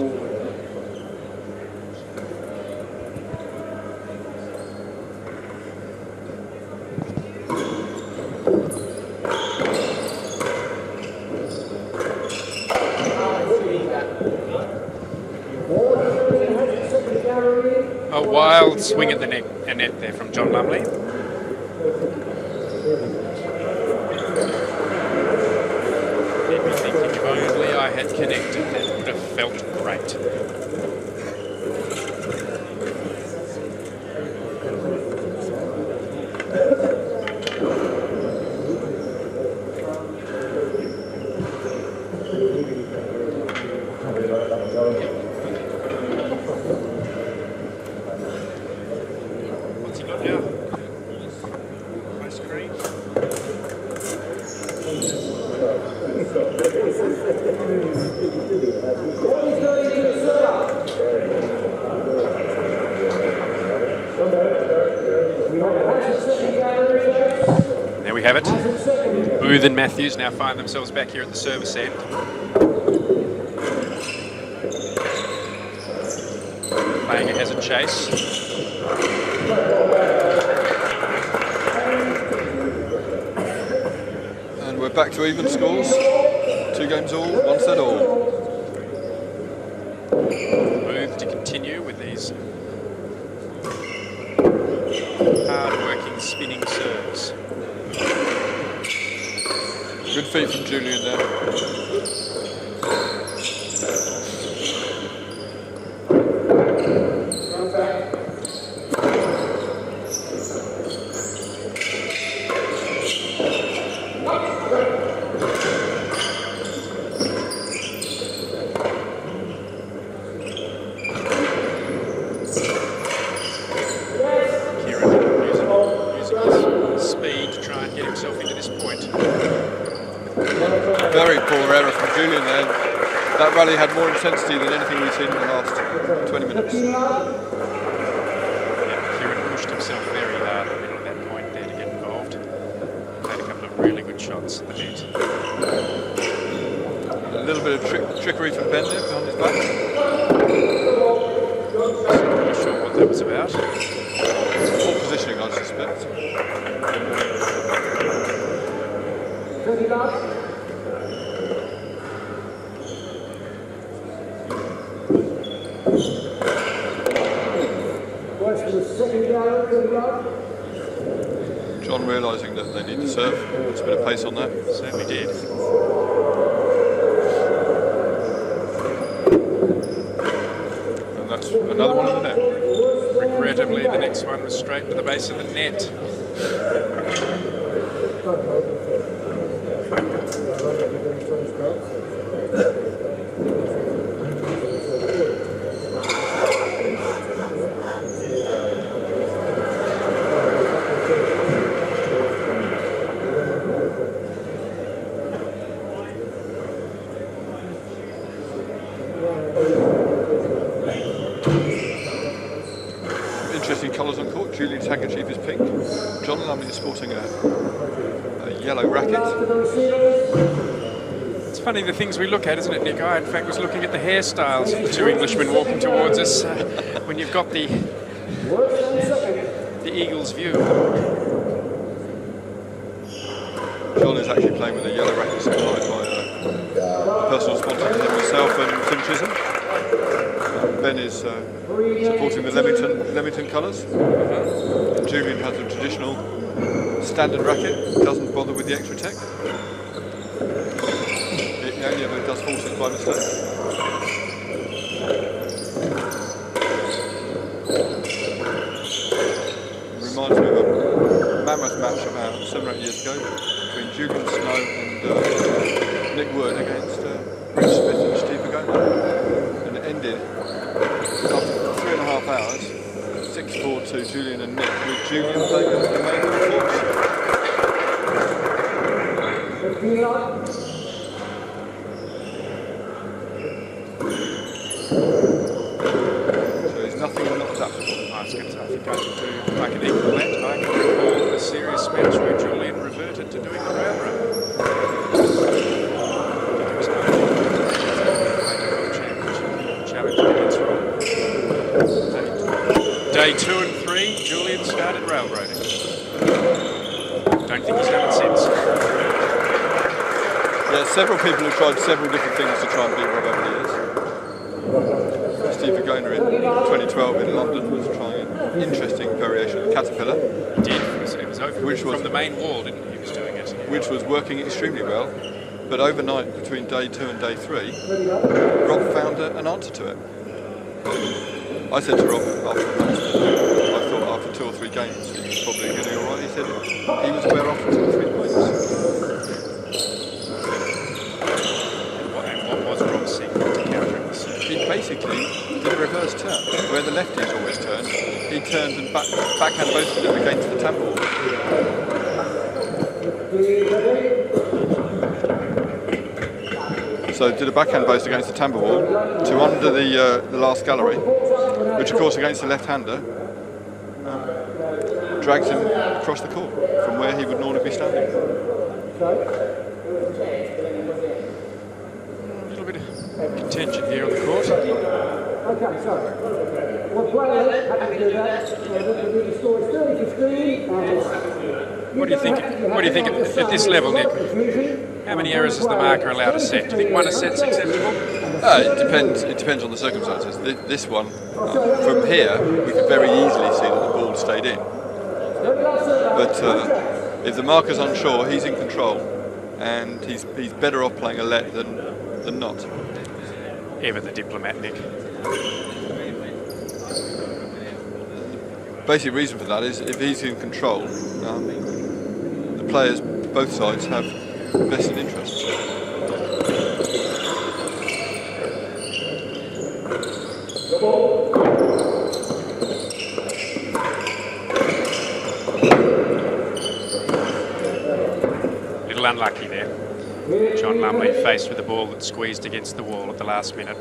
A wild swing at the net there from John Lumley. Made me think if only I had connected, that would have felt great. What's he got now? Close green. There we have it. Booth and Matthews now find themselves back here at the service end. Playing it as a chase. And we're back to even scores. 2 games all, 1 set all. Booth to continue with these hard-working spinning serves. Good feet from Julian there. Very poor error from Julian there. That rally had more intensity than anything we've seen in the last 20 minutes. Yeah, Kieran pushed himself very hard in the middle of that point there to get involved. Played a couple of really good shots at the net. A little bit of trickery from Ben there behind his back. Not sure what that was about. Poor positioning, I suspect. John realising that they need to serve. There's a bit of pace on that. Certainly did. And that's another one in the net. Regrettably, the next one was straight to the base of the net. Interesting colours on court. Julian's handkerchief is pink. John Lumley is sporting a yellow racket. It's funny the things we look at, isn't it, Nick? I, in fact, was looking at the hairstyles of the 2 Englishmen walking towards us when you've got the eagle's view. John is actually playing with a yellow racket supplied by a personal sponsor to himself and Tim Chisholm. Ben is supporting the Leamington colours. And Julian has a traditional standard racket, doesn't bother with the extra tech. It only ever does forces by mistake. Reminds me of a mammoth match about 7 or 8 years ago between Julian Snow and Nick Wood against Rich Smith and Steve Pagano. And it ended after 3.5 hours, 6-4 to Julian and Nick, with Julian playing the main force. serving the railroad. Challenge against Rob. Day 2 and 3, Julian started railroading. Don't think he's done it since. Yeah, several people have tried several different things to try and beat Rob over the years. Steve Agona in 2012 in London was trying an interesting variation of the Caterpillar. He did. It was over from the main wall, didn't he? He was doing it. Which was working extremely well. But overnight, between day 2 and day 3, Rob found an answer to it. I said to Rob after the match, I thought after 2 or 3 games he was probably going to be alright. He said he was aware after 2 or 3 points. And what was Rob's secret to countering this? He basically did a reverse turn. Where the lefties always turn, he turned and backhand boasted it against the tambour. So did a backhand boast against the tambour wall to under the last gallery, which of course against the left-hander drags him across the court from where he would normally be standing. A little bit of contention here on the court. Okay, so we'll play it. Happy to do that. The score is 30-15. What do you think? What do you think at this level, Nick? How many errors is the marker allowed to set? Do you think 1 a set's acceptable? It depends. It depends on the circumstances. This one, from here, we could very easily see that the ball stayed in. But if the marker's unsure, he's in control, and he's better off playing a let than not. Ever the diplomat, Nick. Basic reason for that is if he's in control, the players, both sides, have vested interests. Little unlucky there. John Lumley faced with a ball that squeezed against the wall at the last minute.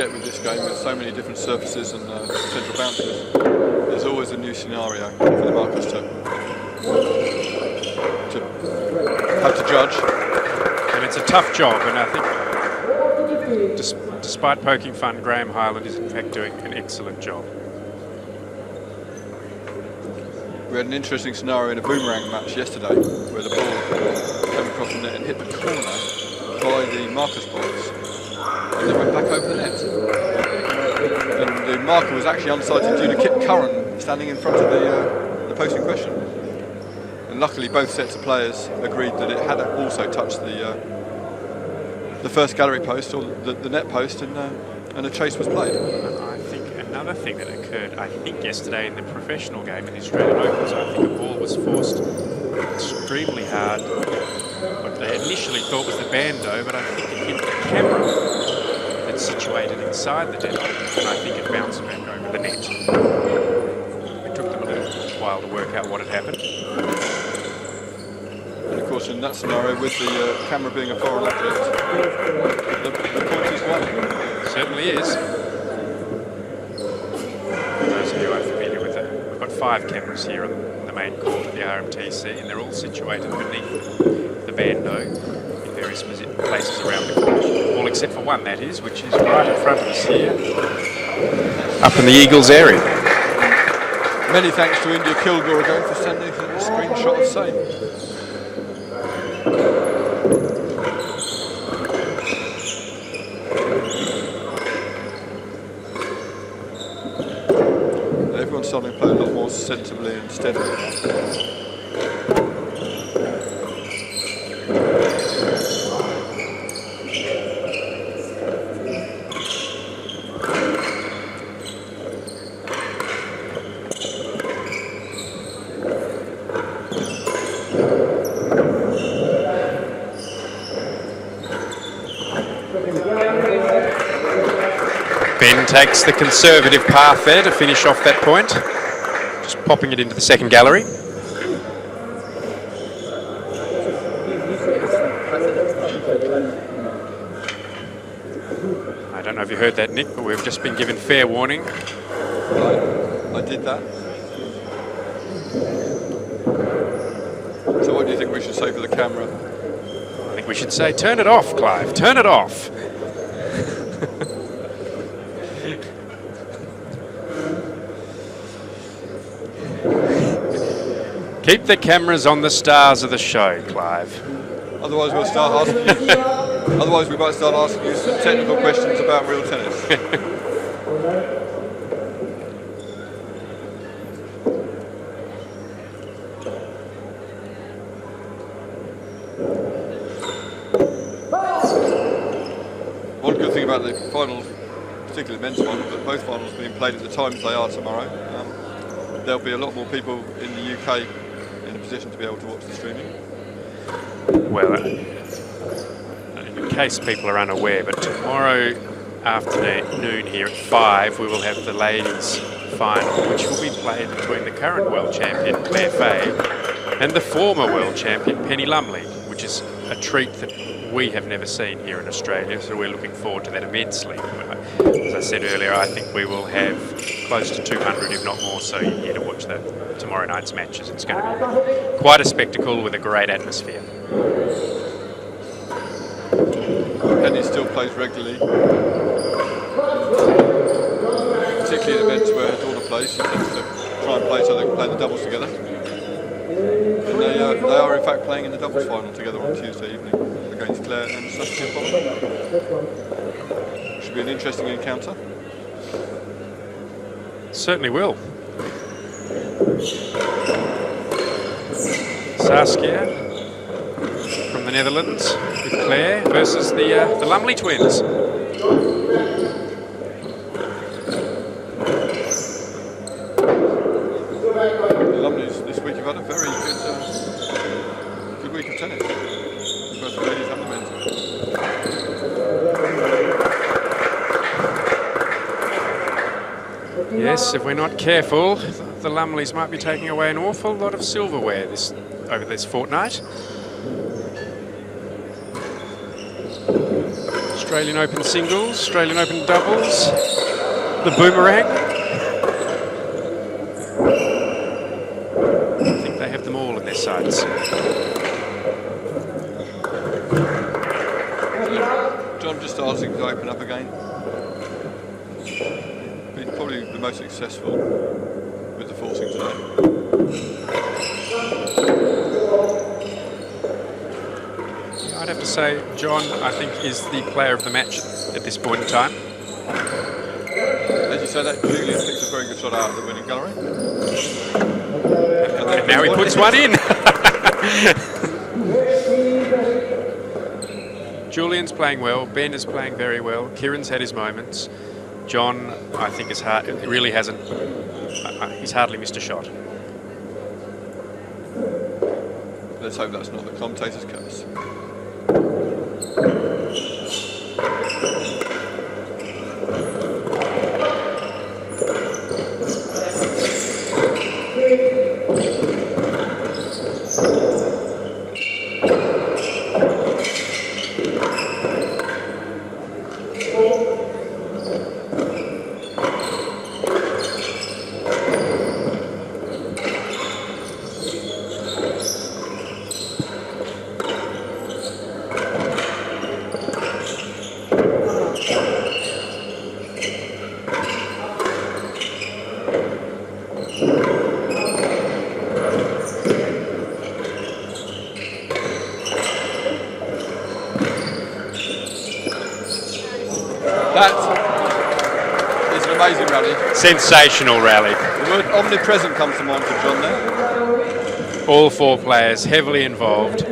With this game, with so many different surfaces and central bounces, there's always a new scenario for the markers to have to judge. And it's a tough job, and I think despite poking fun, Graham Highland is in fact doing an excellent job. We had an interesting scenario in a boomerang match yesterday where the ball came across the net and hit the corner by the marker's box. And then went back over the net. And the marker was actually unsighted due to Kit Curran standing in front of the post in question. And luckily both sets of players agreed that it had also touched the first gallery post or the net post, and a chase was played. I think another thing that occurred, I think yesterday in the professional game in the Australian Opens, I think a ball was forced extremely hard. What they initially thought was the bando, but I think it hit the camera that's situated inside the net, and I think it bounced back over the net. It took them a little while to work out what had happened. And of course, in that scenario, with the camera being a foreign object, the point is won. Certainly is. For those of you who are familiar with it, we've got 5 cameras here on the main court of the RMTC, and they're all situated beneath the bando in various places around the court. All except for one, that is, which is right in front of us here, up in the Eagles area. Many thanks to India Kilgore again for sending a screenshot of same. Everyone's starting to play a lot more sensibly and steadily. Ben takes the conservative path there to finish off that point, just popping it into the second gallery. I don't know if you heard that, Nick, but we've just been given fair warning. I did that. So what do you think we should say for the camera? I think we should say, turn it off, Clive, turn it off. Keep the cameras on the stars of the show, Clive. Otherwise we'll start asking you, otherwise we might start asking you some technical questions about real tennis. One good thing about the finals, particularly the men's finals, but both finals being played at the times they are tomorrow, there'll be a lot more people in the UK in a position to be able to watch the streaming. Well, in case people are unaware, but tomorrow afternoon here at 5, we will have the ladies' final, which will be played between the current world champion Claire Fay and the former world champion Penny Lumley, which is a treat that we have never seen here in Australia, so we're looking forward to that immensely. As I said earlier, I think we will have close to 200, if not more, so here to watch tomorrow night's matches. It's going to be quite a spectacle with a great atmosphere. Penny still plays regularly, particularly in events where her daughter plays. She tends to try and play so they can play the doubles together. And they are in fact playing in the doubles final together on Tuesday evening against Claire and Saskia Bowman. Should be an interesting encounter. Certainly will. Saskia from the Netherlands with Claire versus the Lumley twins. The Lumleys this week have had a very good week of tennis, both the ladies and the men's. Yes, if we're not careful, the Lumleys might be taking away an awful lot of silverware over this fortnight. Australian Open singles, Australian Open doubles, the boomerang. I think they have them all in their sights. John just starting to open up again. Been probably the most successful with the forcing today. I'd have to say John, I think, is the player of the match at this point in time. As you say that, Julian picks a very good shot out of the winning gallery. And now he puts one in. Julian's playing well, Ben is playing very well, Kieran's had his moments. John, I think, he's hardly missed a shot. Let's hope that's not the commentator's curse. That is an amazing rally. Sensational rally. The word omnipresent comes to mind for John there. All four players heavily involved.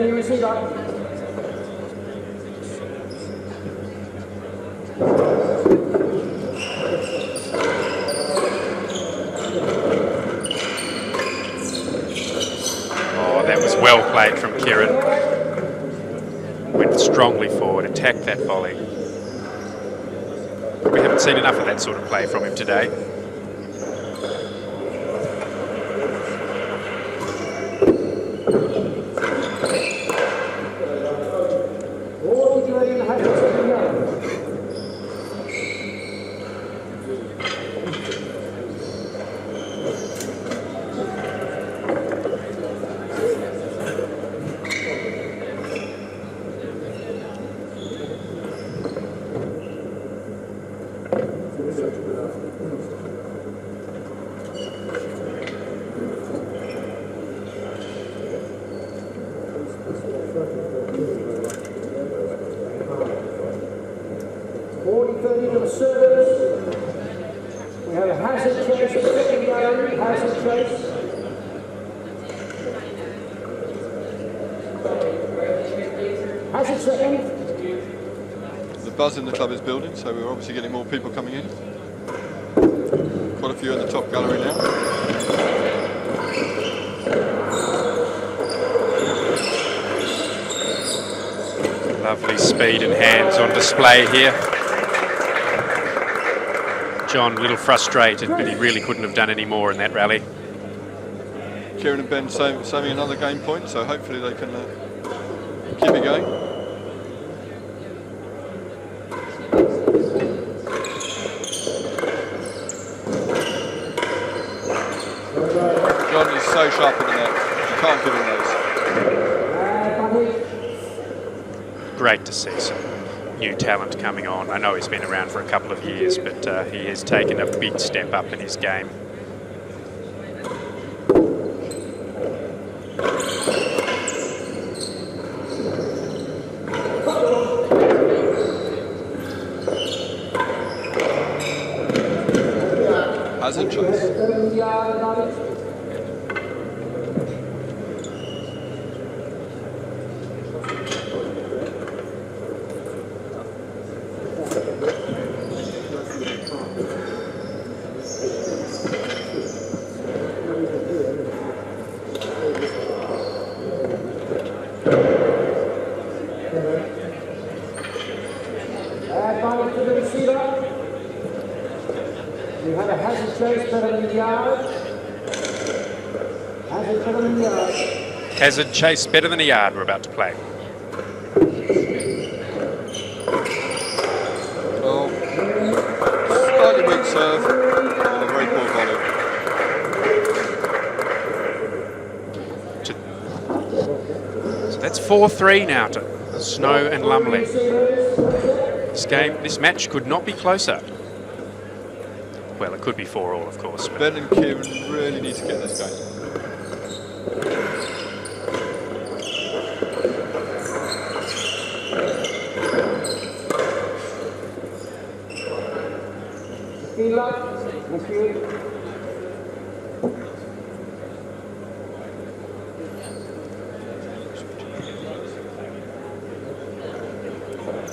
Oh, that was well played from Kieran. Went strongly forward, attacked that volley. We haven't seen enough of that sort of play from him today. For the servers, we have a hazard chase at second gallery, hazard chase. Hazard second. The buzz in the club is building, so we're obviously getting more people coming in. Quite a few in the top gallery now. Lovely speed and hands on display here. John a little frustrated, but he really couldn't have done any more in that rally. Kieran and Ben saving another game point, so hopefully they can keep it going. John is so sharp in the net, you can't give him those. Great to see some new talent coming on. I know he's been around for a couple of years, but he has taken a big step up in his game. Hazard choice. We have a hazard chase better than the yard. Hazard better than the yard. Hazard chase better than a yard we're about to play. Oh, slightly weak serve and a very poor volley. So that's 4-3 now to Snow and Lumley. This match could not be closer. Well, it could be 4-4, of course. But Ben and Kieran really need to get this game. Good luck. Thank you.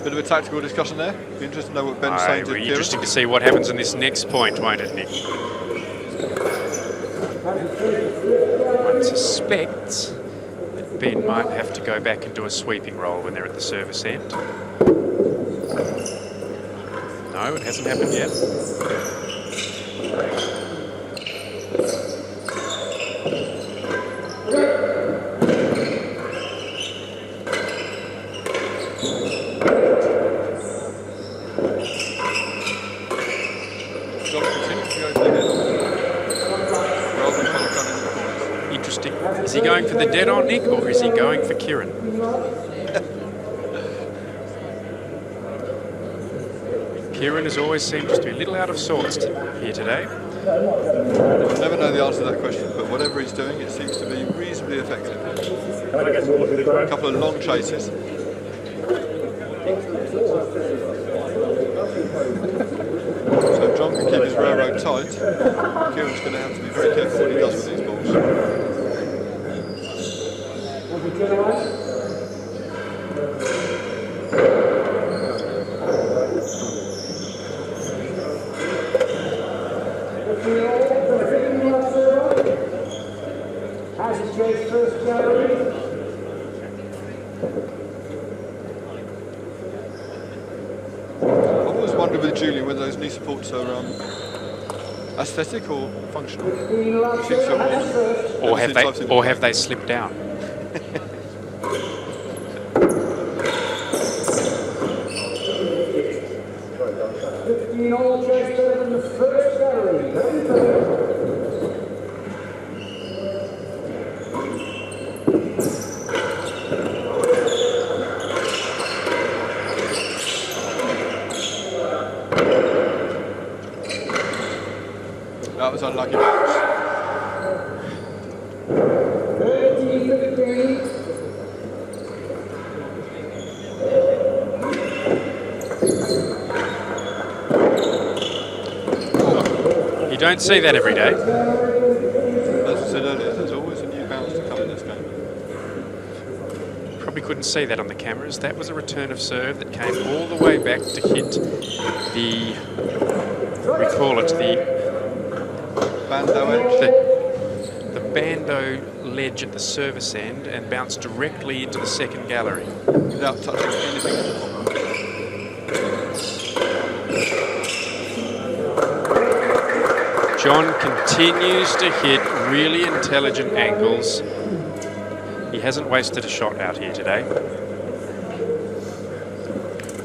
Bit of a tactical discussion there. Be interesting to know what Ben's saying to it'll be Kieran. interesting to see what happens in this next point, won't it, Nick? One suspects that Ben might have to go back and do a sweeping roll when they're at the service end. No, it hasn't happened yet. Interesting. Is he going for the dead on, Nick, or is he going for Kieran? Kieran has always seemed just to be a little out of sorts here today. Never know the answer to that question, but whatever he's doing, it seems to be reasonably effective. A couple of long chases. So John can keep his railroad tight. Kieran's going to have to be very careful what he does with these balls. Hazard chase first gallery. I've always wondered with Julian whether those knee supports are aesthetic or functional. Or have they slipped down? 15 all chase better than the first gallery. was unlucky bounce. 30-15. You don't see that every day. As I said earlier, there's always a new bounce to come in this game. Probably couldn't see that on the cameras. That was a return of serve that came all the way back to hit the, we call it the Bando edge. the bando ledge at the service end and bounced directly into the second gallery. Without touching anything at the bottom. John continues to hit really intelligent angles. He hasn't wasted a shot out here today.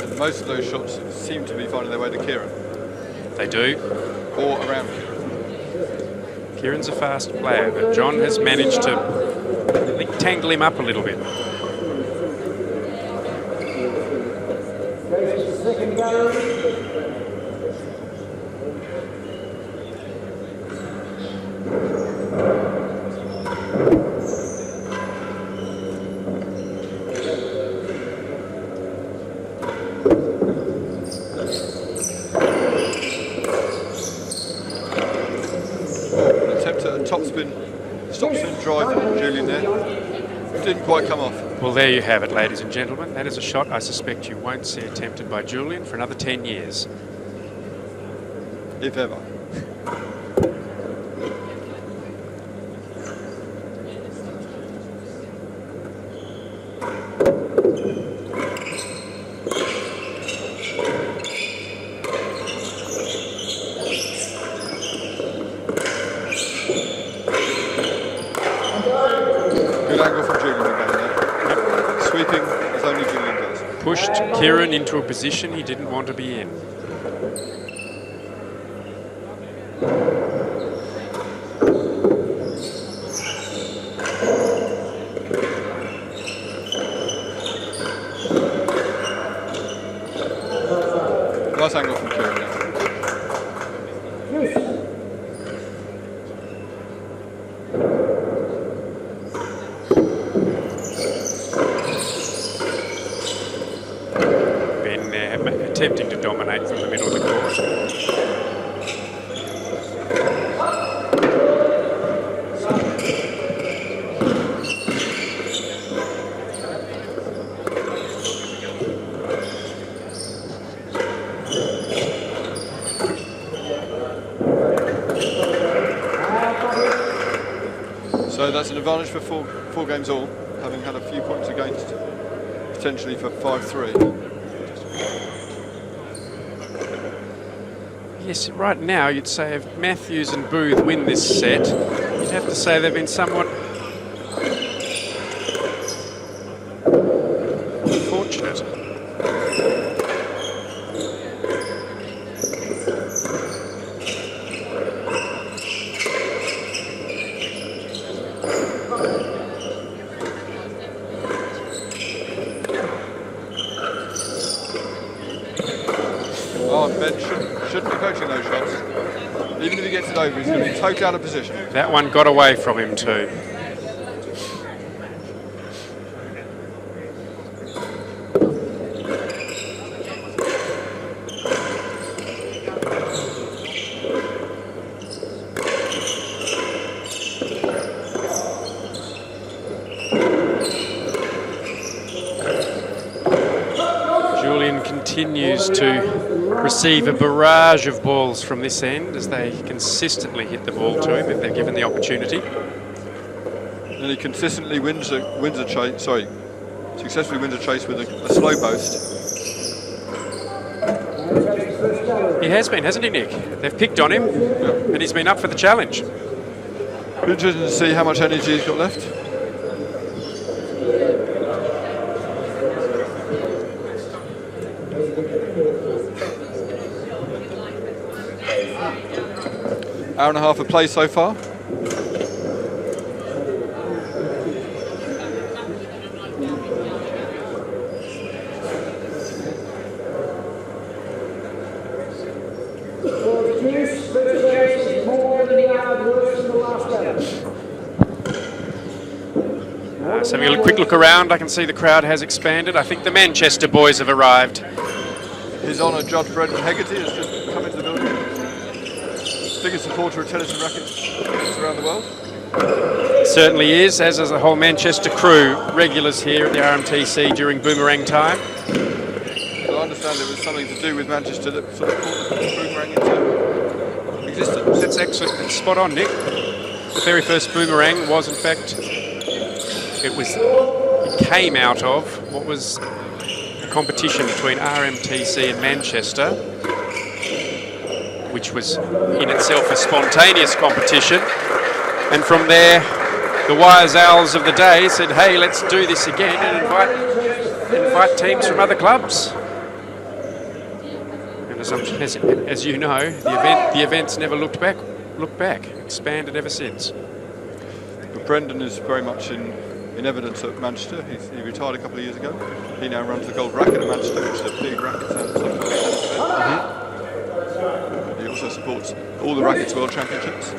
And most of those shots seem to be finding their way to Kieran. They do. Or around Kieran. Kieran's a fast player, but John has managed to, I think, tangle him up a little bit. Goes to the second gallery. Stop spin drive from Julian there. Didn't quite come off. Well, there you have it, ladies and gentlemen. That is a shot I suspect you won't see attempted by Julian for another 10 years. If ever. Pushed Kieran into a position he didn't want to be in. Nice angle from Kieran now. Attempting to dominate from the middle of the court. So that's an advantage for four games all, having had a few points against, potentially for 5-3. Yes, right now you'd say if Matthews and Booth win this set, you'd have to say they've been somewhat fortunate. Oh, Ben shouldn't be coaching those shots. Even if he gets it over, he's going to be totally out of position. That one got away from him too. Julian continues to receive a barrage of balls from this end as they consistently hit the ball to him if they're given the opportunity. And he consistently wins a chase. Sorry, successfully wins a chase with a slow post. He has been, hasn't he, Nick? They've picked on him, and he's been up for the challenge. Interesting to see how much energy he's got left. Hour and a half of play so far. For the juice, more than Just having a quick look around, I can see the crowd has expanded. I think the Manchester boys have arrived. His Honour Judge Brendan Hegarty has just come into the building. Biggest supporter of tennis and rackets around the world. Certainly is, as is the whole Manchester crew, regulars here at the RMTC during boomerang time. Well, I understand it was something to do with Manchester that sort of brought the boomerang into existence. That's actually spot on, Nick. The very first boomerang was, in fact, it came out of what was a competition between RMTC and Manchester, which was in itself a spontaneous competition. And from there, the wise owls of the day said, hey, let's do this again and invite teams from other clubs. And as you know, the event's never looked back, expanded ever since. But Brendan is very much in evidence at Manchester. He retired a couple of years ago. He now runs the Gold Racket at Manchester, which is a big racket event. He also supports all the Rackets World Championships.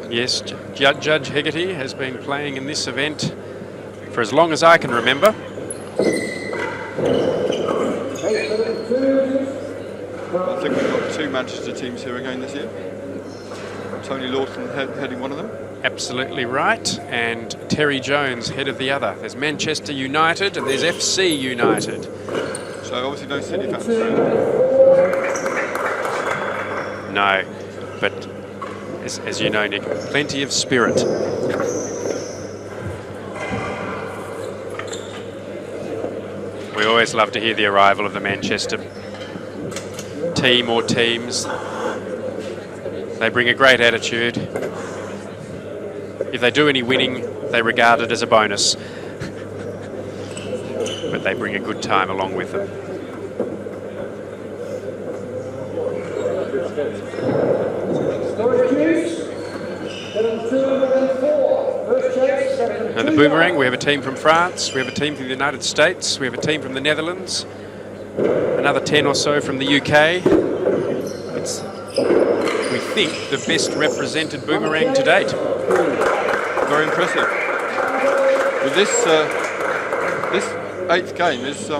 Yes, Judge Hegarty has been playing in this event for as long as I can remember. I think we've got 2 Manchester teams here again this year. Tony Lawson heading one of them. Absolutely right, and Terry Jones head of the other. There's Manchester United and there's FC United. So obviously no City fans. No, but as you know, Nick, plenty of spirit. We always love to hear the arrival of the Manchester team or teams. They bring a great attitude. If they do any winning, they regard it as a bonus. But they bring a good time along with them. Now the boomerang, we have a team from France, we have a team from the United States, we have a team from the Netherlands, another 10 or so from the UK. It's, we think, the best represented boomerang to date. Very impressive. With this, this 8th game is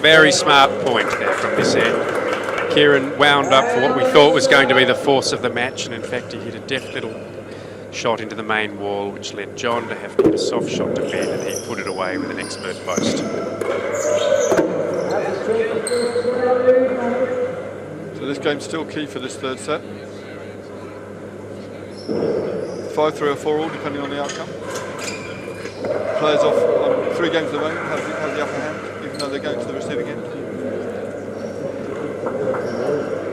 very smart point there from this end. Kieran wound up for what we thought was going to be the force of the match, and in fact he hit a deft little shot into the main wall, which led John to have to hit a soft shot to bed, and he put it away with an expert post. So this game's still key for this 3rd set. 5-3 or 4-all, depending on the outcome. Players off on 3 games at the moment have the upper hand, even though they're going to the receiving end.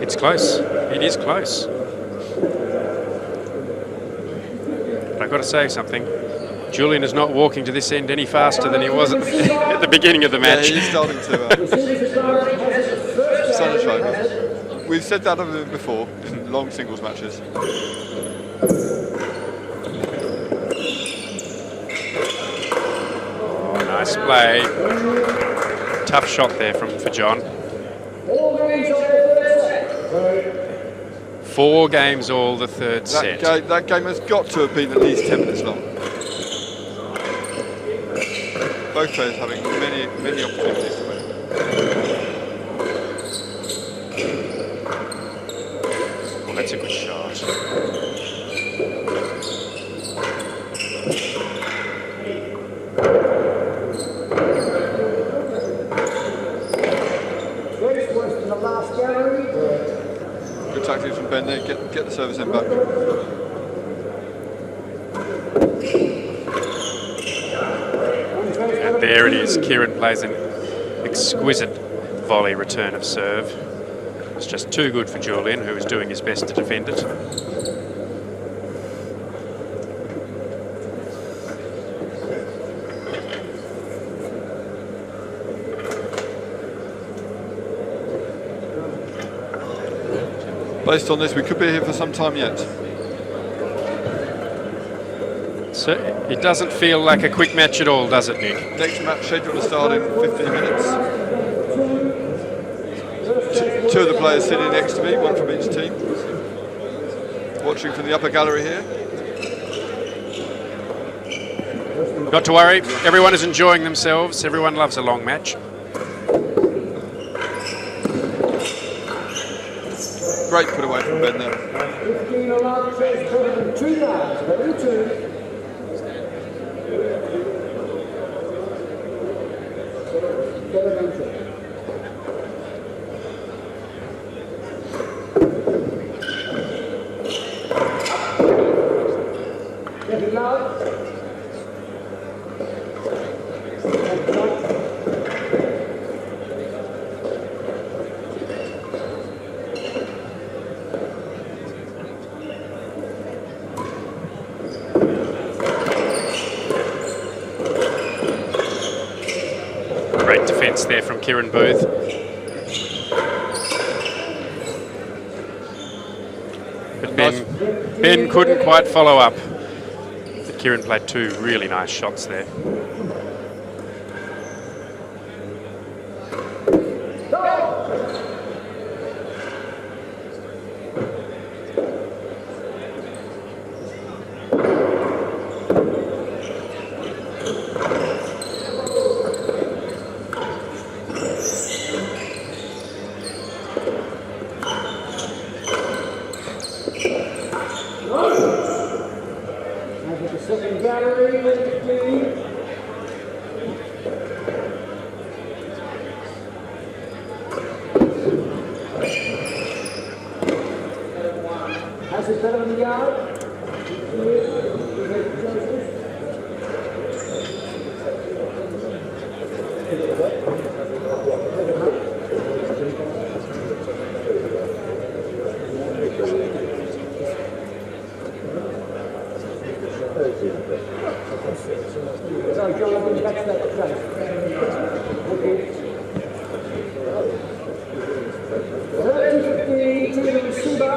It's close. It is close. But I've got to say something. Julian is not walking to this end any faster than he was at the beginning of the match. Yeah, he's starting to sun is shining. We've said that of him before in long singles matches. Oh, nice play. Tough shot there for John. 4 games all, the 3rd set. That game has got to have been at least 10 minutes long. Both players having many opportunities to win. Well, that's a good shot. Good tactics from Ben there, get the service end back. is. Kieran plays an exquisite volley return of serve. It's just too good for Julian, who is doing his best to defend it. Based on this, we could be here for some time yet. So it doesn't feel like a quick match at all, does it, Nick? Next match scheduled to start in 15 minutes. Two of the players sitting next to me, one from each team. Watching from the upper gallery here. Not to worry, everyone is enjoying themselves. Everyone loves a long match. Great put away from Ben there. 15 allowed, says better than 2 yards, better than 2. Better than 2. Get it loud. Great defence there from Kieran Booth. But Ben couldn't quite follow up. But Kieran played 2 really nice shots there. Second gallery, please. Has it better than the yard? Sorry, John, I didn't catch that. Okay. 30-15 to the receiver.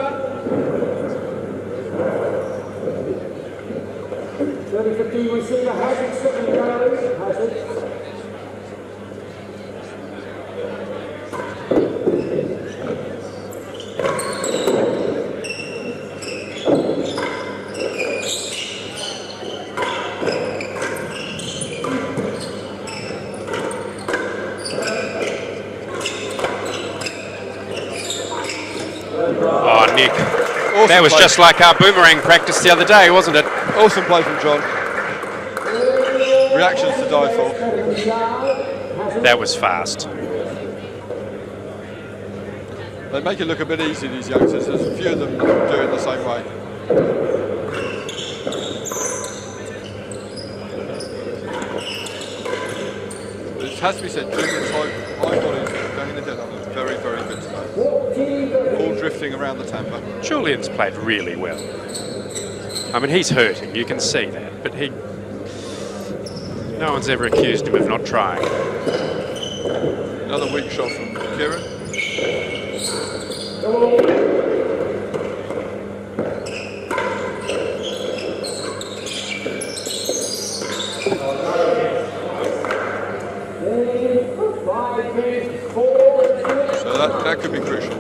30-15 receiver has it, second gallery, has it. Oh, Nick. Awesome That was play. just like our boomerang practice the other day, wasn't it? Awesome play from John. Reactions to die for. That was fast. They make it look a bit easy, these youngsters. There's a few of them do it the same way. It has to be said, Julian's high bodies going in the dead are very, very good today. All drifting around the tamper. Julian's played really well. I mean, he's hurting, you can see that, but no one's ever accused him of not trying. Another weak shot from Kieran. So that could be crucial.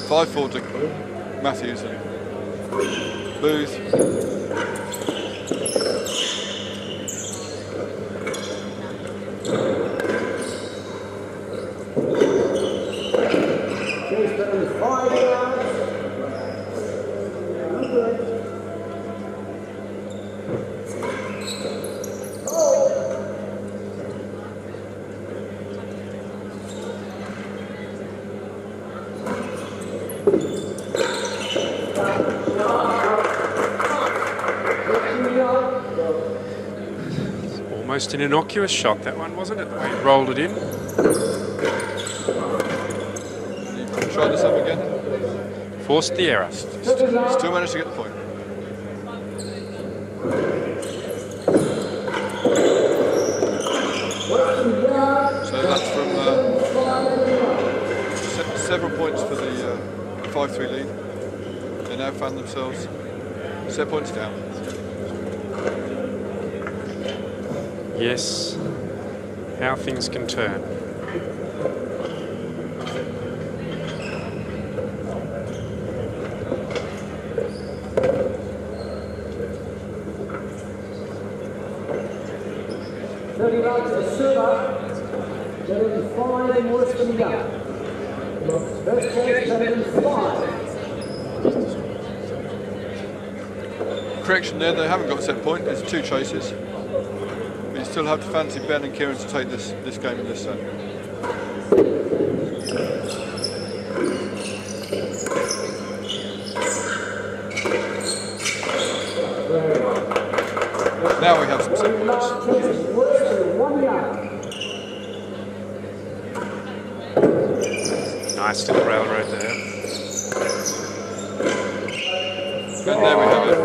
5-4 to Matthews and Booth. almost an innocuous shot, that one, wasn't it? The way he rolled it in. Try this up again. Forced the error. Still managed to get the point. So that's from several points for the 5-3 lead. They now found themselves set points down. Yes, how things can turn. Correction there, they haven't got a set point, it's 2 chases. But you still have to fancy Ben and Kieran to take this game in this set. Now we have some set points. Nice little railroad there. And there we have it.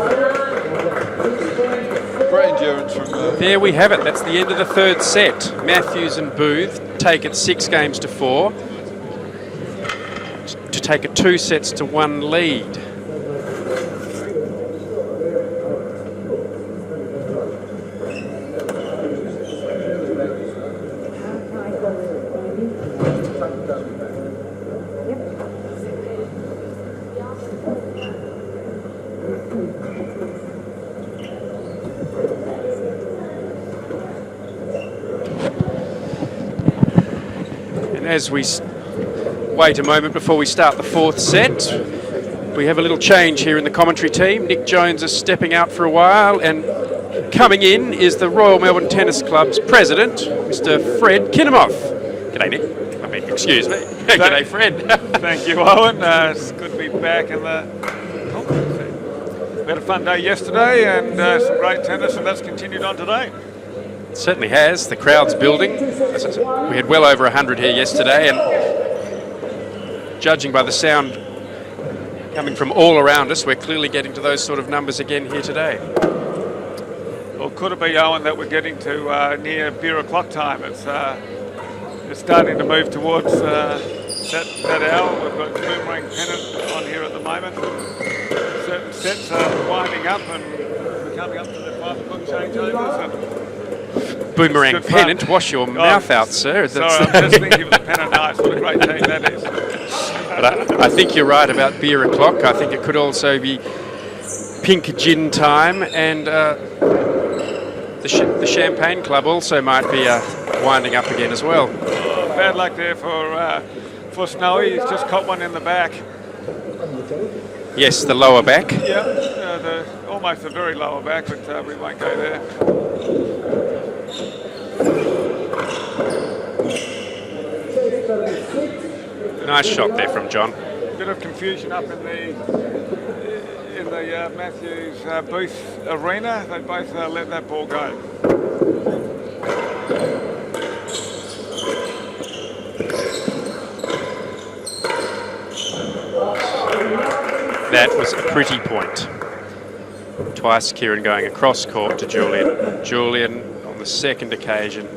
Great endurance from... There we have it. That's the end of the third set. Matthews and Booth take it 6 games to 4 to take it 2 sets to 1 lead. As we wait a moment before we start the 4th set, we have a little change here in the commentary team. Nick Jones is stepping out for a while, and coming in is the Royal Melbourne Tennis Club's president, Mr. Fred Kinnemoff. G'day, Nick. I mean, excuse me. G'day, Fred. Thank you, Owen. It's good to be back in the... We had a fun day yesterday and some great tennis, and that's continued on today. It certainly has. The crowd's building. We had well over 100 here yesterday, and judging by the sound coming from all around us, we're clearly getting to those sort of numbers again here today. Well, could it be, Owen, that we're getting to near beer o'clock time? It's starting to move towards that hour. We've got Boomerang Pennant on here at the moment. Certain sets are winding up and we're coming up to the 5 o'clock changeovers. And Boomerang Pennant, wash your mouth out, sir. Sorry, I'm just thinking of the Pennant Knights. What a great team that is. But I think you're right about beer o'clock. I think it could also be pink gin time, and the Champagne Club also might be winding up again as well. Oh, bad luck there for Snowy. He's just caught one in the back. Yes, the lower back. Yeah, almost the very lower back, but we won't go there. Nice shot there from John. Bit of confusion up in the Matthews Booth arena. They both let that ball go. That was a pretty point. Twice Kieran going across court to Julian. Julian, on the second occasion,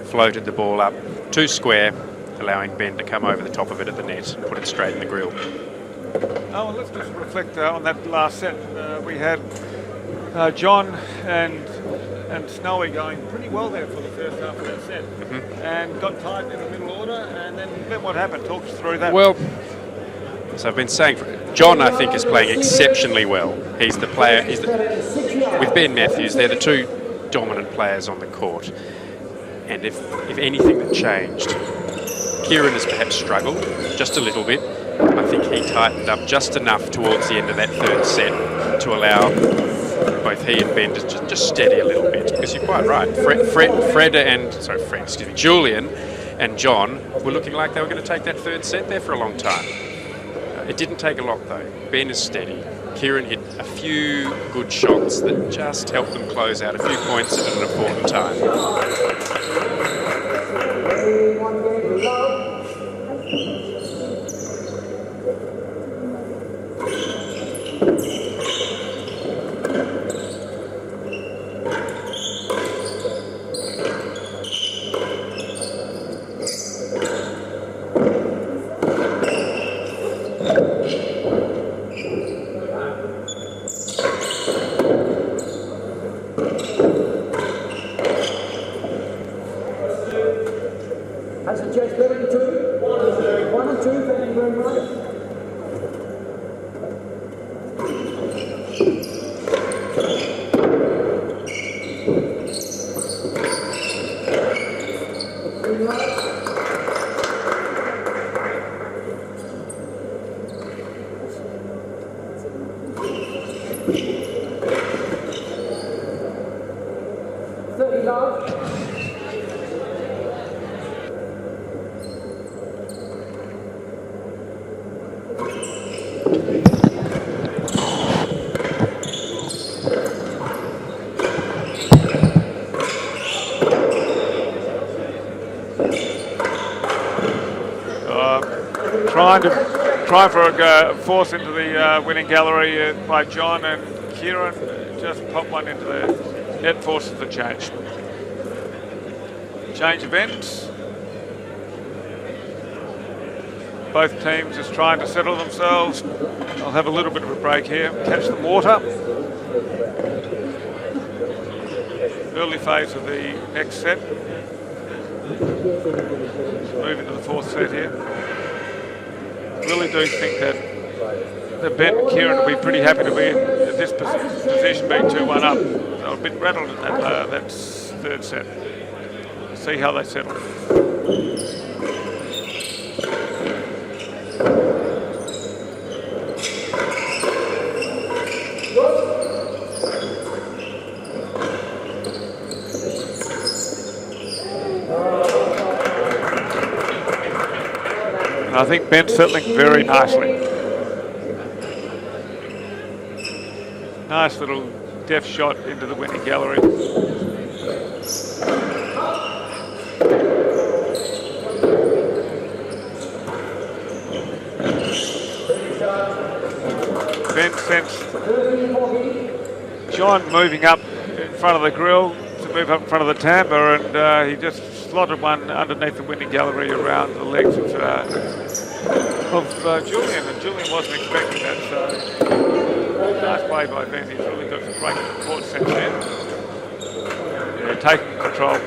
floated the ball up to square, allowing Ben to come over the top of it at the net and put it straight in the grill. Oh, well, let's just reflect on that last set. We had John and Snowy going pretty well there for the first half of that set, and got tight in the middle order, and then what happened? Talk us through that. Well, as I've been saying, John, I think, is playing exceptionally well. He's the player. With Ben Matthews, they're the two dominant players on the court. And if anything that changed, Kieran has perhaps struggled just a little bit. I think he tightened up just enough towards the end of that third set to allow both he and Ben to just steady a little bit. Because you're quite right. Julian and John were looking like they were going to take that third set there for a long time. It didn't take a lot though. Ben is steady. Kieran hit a few good shots that just helped them close out a few points at an important time. One game to love. Has the Jets better than 2? 1 and 2, thank you very much. Trying for a force into the winning gallery by John, and Kieran just popped one into the net, forces the change. Change of ends. Both teams just trying to settle themselves. I'll have a little bit of a break here, catch some water. Early phase of the next set. Move into the fourth set here. Really do think that Ben and Kieran will be pretty happy to be in this position, being 2-1 up. They were a bit rattled in that third set. See how they settle. I think Ben's settling very nicely. Nice little deft shot into the winning gallery. Ben sensed John moving up in front of the grill to move up in front of the tambour, and he just slotted one underneath the winning gallery around the legs of Julian, and Julian wasn't expecting that, so nice play by Ben. He's really got some great court sense there. Yeah, taking control.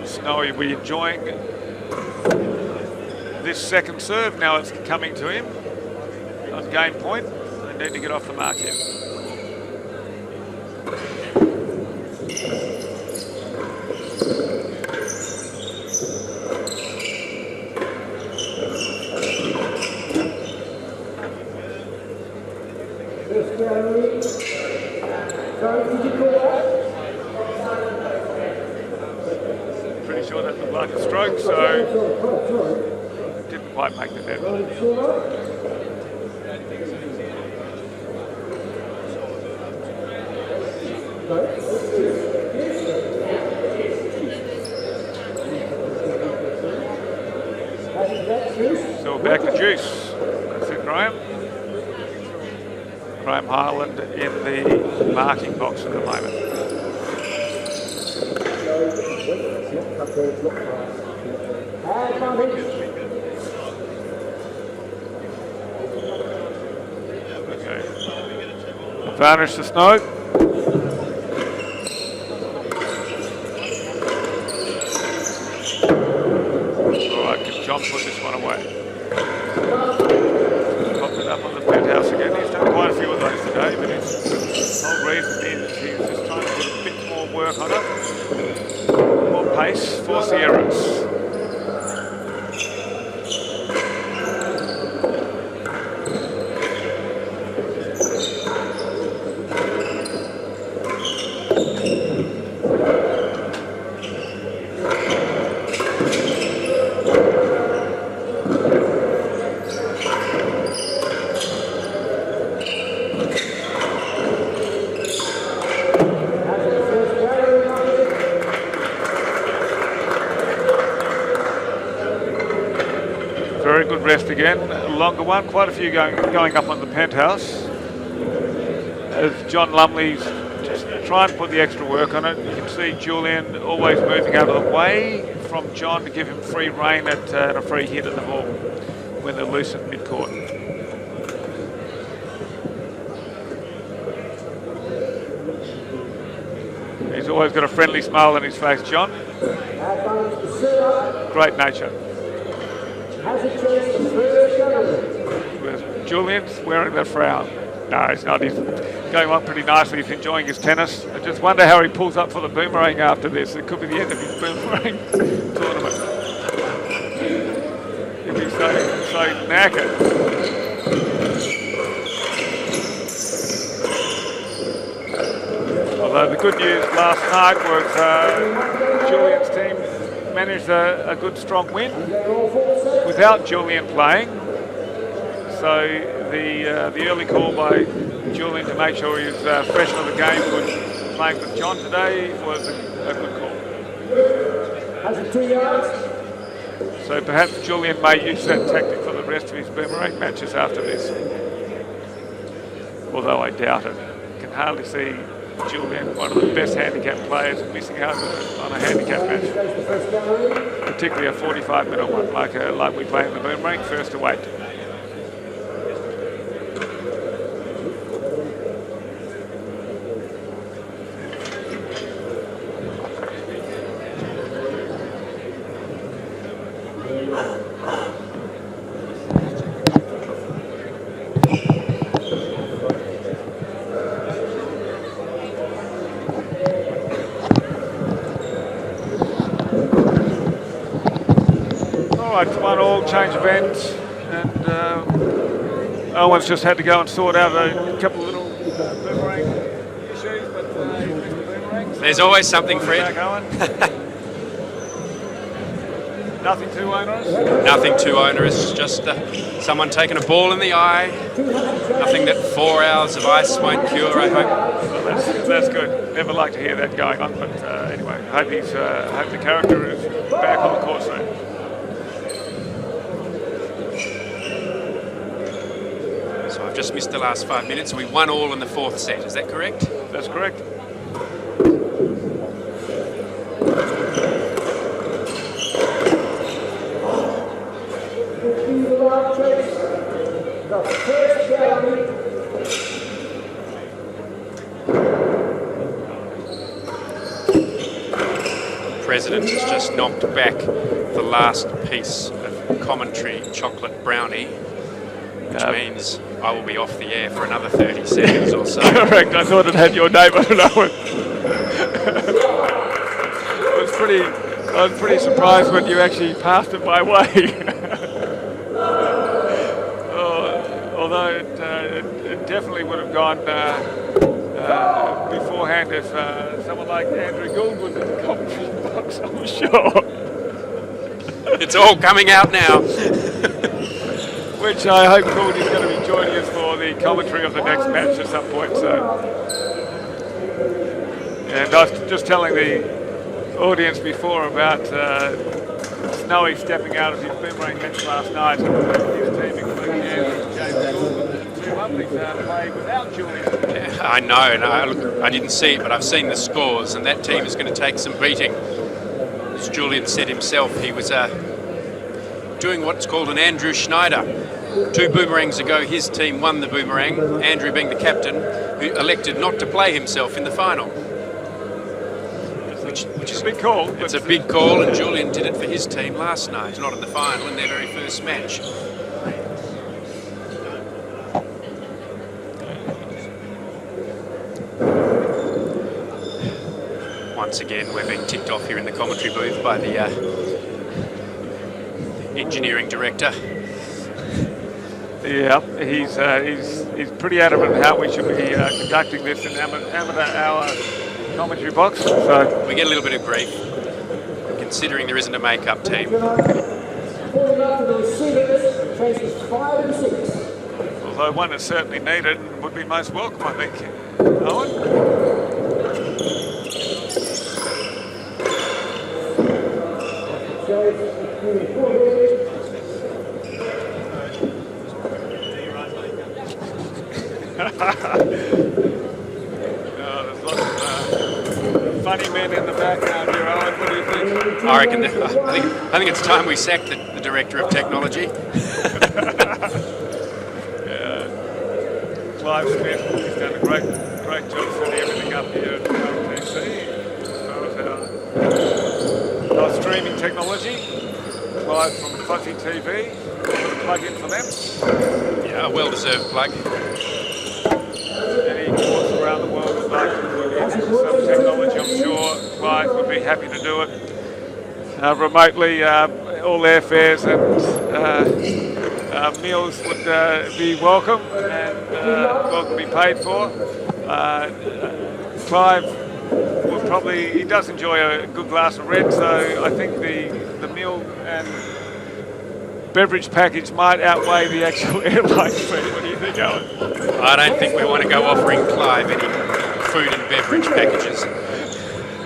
Snowy, we enjoying this second serve. Now it's coming to him on game point. They need to get off the mark here. Pretty sure that looked like a stroke, so didn't quite make the net. So back to Juice. That's it, Graham. Graham Highland in the marking box at the moment. Okay. Advantage to Snow. this one away. Popped it up on the penthouse again. He's done quite a few of those today, but his whole reason is he was just trying to put a bit more work on it. More pace, force the errors. Very good rest again, a longer one, quite a few going up on the penthouse. As John Lumley's just trying to put the extra work on it. You can see Julian always moving out of the way from John to give him free rein at a free hit at the ball when they're loose at mid-court. He's always got a friendly smile on his face, John. Great nature. With Julian's wearing that frown. No, he's not. He's going on pretty nicely. He's enjoying his tennis. I just wonder how he pulls up for the boomerang after this. It could be the end of his boomerang tournament. He'll be so knackered. Although the good news last night was Julian's team managed a good strong win without Julian playing. So the early call by Julian to make sure he was fresh for the game, good playing with John today, was a good call. Has it 2 yards? So perhaps Julian may use that tactic for the rest of his boomerang matches after this. Although I doubt it. You can hardly see Julian, one of the best handicap players, missing out on a handicap match, particularly a 45-minute one like we play in the boomerang, first to 8. It's 1-1, change of ends, and Owen's just had to go and sort out a couple of little boomerang issues, but he's missed the boomerangs. There's always something, Fred. Back, Owen. Nothing too onerous? Nothing too onerous, just someone taking a ball in the eye. Nothing that 4 hours of ice won't cure, I hope. Well, that's good. Never like to hear that going on, but anyway, I hope the character is back on the course soon. So I've just missed the last 5 minutes. We won all in the 4th set, is that correct? That's correct. The President has just knocked back the last piece of commentary chocolate brownie, which means I will be off the air for another 30 seconds or so. Correct, I thought it had your name on it. I was pretty surprised when you actually passed it my way. Although it definitely would have gone beforehand if someone like Andrew Gould was in the commentary box, I'm sure. It's all coming out now. Which I hope Gould is going to be joining us for the commentary of the next match at some point. So, and I was just telling the audience before about Snowy stepping out of his boomerang match last night. His team, including James Gould, 2 Lumleys played without Julian. Yeah, I know. No, look, I didn't see it, but I've seen the scores, and that team is going to take some beating. As Julian said himself, he was doing what's called an Andrew Schneider. 2 boomerangs ago, his team won the boomerang, Andrew being the captain, who elected not to play himself in the final, which which is a big call. It's a big call, and Julian did it for his team last night, not in the final, in their very first match. Once again, we're being ticked off here in the commentary booth by the engineering director. Yeah, he's pretty adamant how we should be conducting this in amateur hour commentary box. So we get a little bit of grief, considering there isn't a make-up team. Although one is certainly needed and would be most welcome, I think. Owen? There's lots of funny men in the background here, Owen. What do you think? I reckon. I think it's time we sack the director of technology. Clive Smith, he's done a great job setting everything up here at OTC. As well as our streaming technology. Clive from Fuzzy TV. Plug in for them. Yeah, a well-deserved plug. Any course around the world would like to put in some technology, I'm sure Clive would be happy to do it. Remotely, all airfares and meals would be welcome and welcome to be paid for. Clive will probably, he does enjoy a good glass of red, so I think the meal and beverage package might outweigh the actual airline fee. What do you think, Alan? I don't think we want to go offering Clive any food and beverage packages.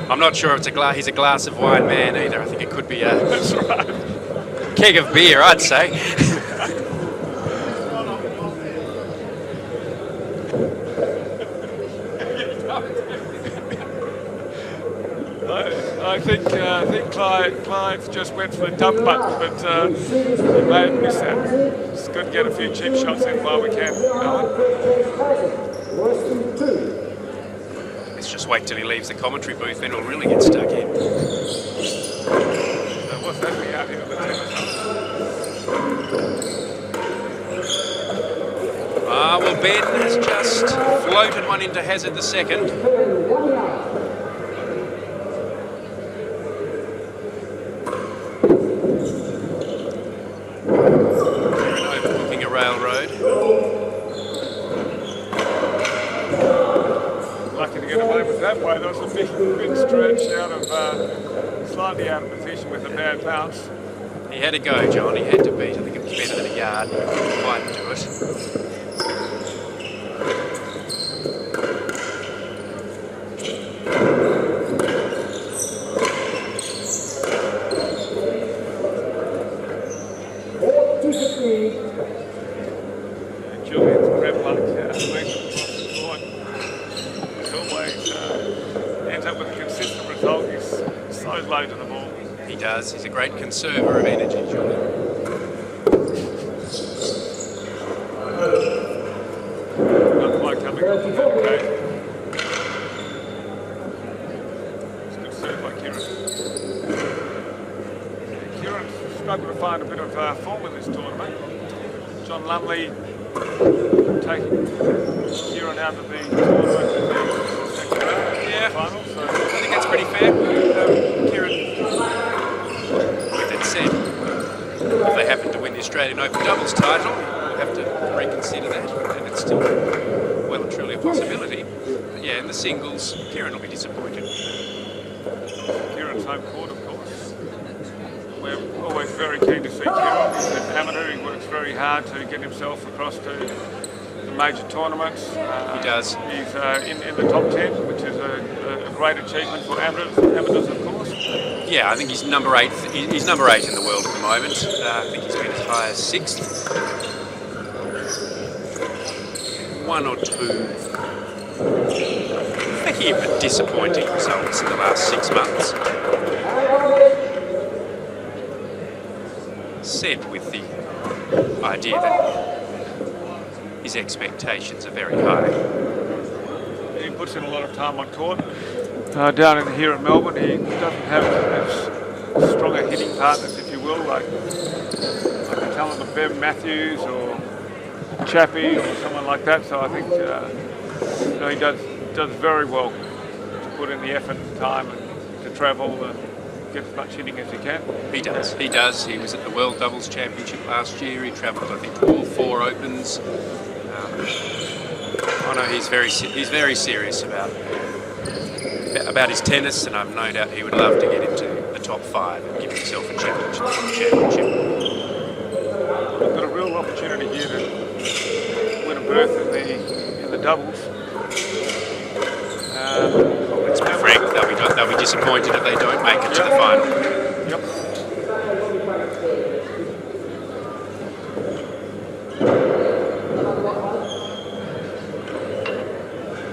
I'm not sure if he's a glass of wine man either. I think it could be a That's right. keg of beer, I'd say. I think Clive just went for the dump button, but he may have missed that. It's good to get a few cheap shots in while we can. Let's just wait till he leaves the commentary booth, then we'll really get stuck in. So what's happening out here at the tennis hub? Well, Ben has just floated one into Hazard the second. Overlooking a railroad. Lucky to get away with that way. That was a big stretch out of, slightly out of position with a bad bounce. He had to go, John. He had to beat. I think it was better than a yard. He didn't quite do it. Julian's grab luck across the board. As always, ends up with a consistent result. He's so low to the ball. He does. He's a great conserver of energy, Julian. Not quite coming off the back occasion. It's a good serve by Kieran. Kieran struggled to find a bit of form in this tournament. John Lumley taking Kieran out of the tournament in the second final. So I think that's pretty fair. Kieran, with that said, if they happen to win the Australian Open doubles title, we'll have to reconsider that, and it's still well and truly a possibility. But yeah, in the singles, Kieran will be disappointed. Kieran's home court, of course. We're always very keen to see Kieran. He's an amateur. He works very hard to get himself across to the major tournaments. He does. He's in the top 10, which is a great achievement for amateurs, of course. Yeah, I think he's number 8. He's number 8 in the world at the moment. I think he's been as high as 6th. One or two for him disappointing results in the last 6 months. Said with the idea that his expectations are very high. He puts in a lot of time on court. down in here in Melbourne. He doesn't have as strong a hitting partners, if you will, like the talent of Ben Matthews or Chappie or someone like that. So I think he does very well to put in the effort and time and to travel and get as much hitting as he can. He does. He does. He was at the World Doubles Championship last year. He travelled, I think, to all 4 Opens. I know he's very serious about his tennis, and I've no doubt he would love to get into the top 5 and give himself a championship. We've got a real opportunity here to win a berth in the doubles. Let's be frank, they'll be disappointed if they don't make it to the final. Yep.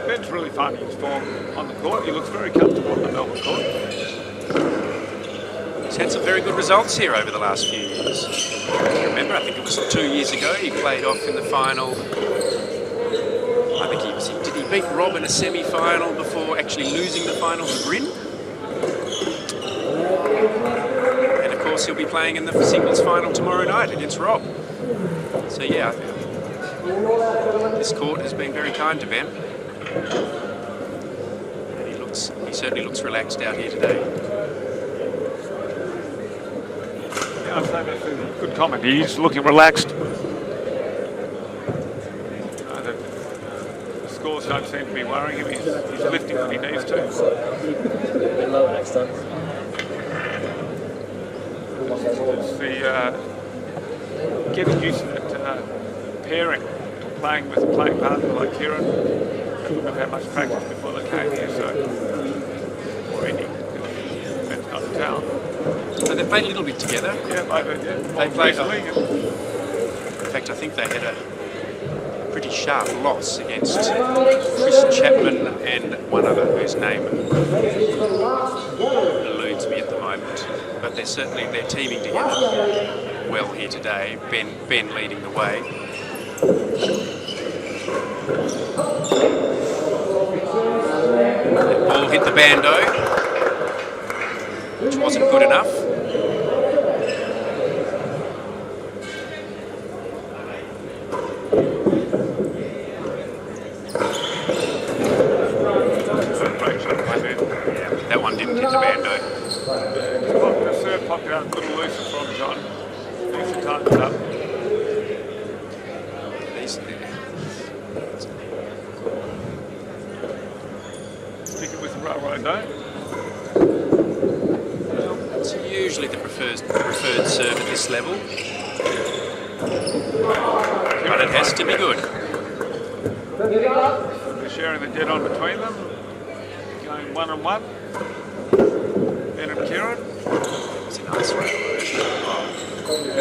Ben's really finding his form on the court. He looks very comfortable on the Melbourne court. He's had some very good results here over the last few years. Remember, I think it was 2 years ago he played off in the final. I think did he beat Rob in a semi-final before actually losing the final to Bryn? And of course he'll be playing in the singles final tomorrow night against Rob. So yeah, this court has been very kind to Ben. And he certainly looks relaxed out here today. Yeah, I'd say that's a good comment. He's looking relaxed. Scores don't seem to be worrying him. He's lifting when he needs to. A bit lower next time. It's the getting used to that pairing, playing with a playing partner like Kieran. They wouldn't have had much practice before they came here, so already that's not the town. So they played a little bit together. Yeah, They played. In fact, I think they had a pretty sharp loss against Chris Chapman and one other whose name eludes me at the moment. But they're teaming together well here today. Ben leading the way. The ball hit the bando, which wasn't good enough. That one didn't hit the bando. The serve popped out a little looser from John. Needs to tighten it up. Stick it with the railroad, don't? It's usually the preferred serve at this level. But it has to be good. They're sharing the dead on between them. Going 1-on-1. Ben and Kieran. It's a nice railroad.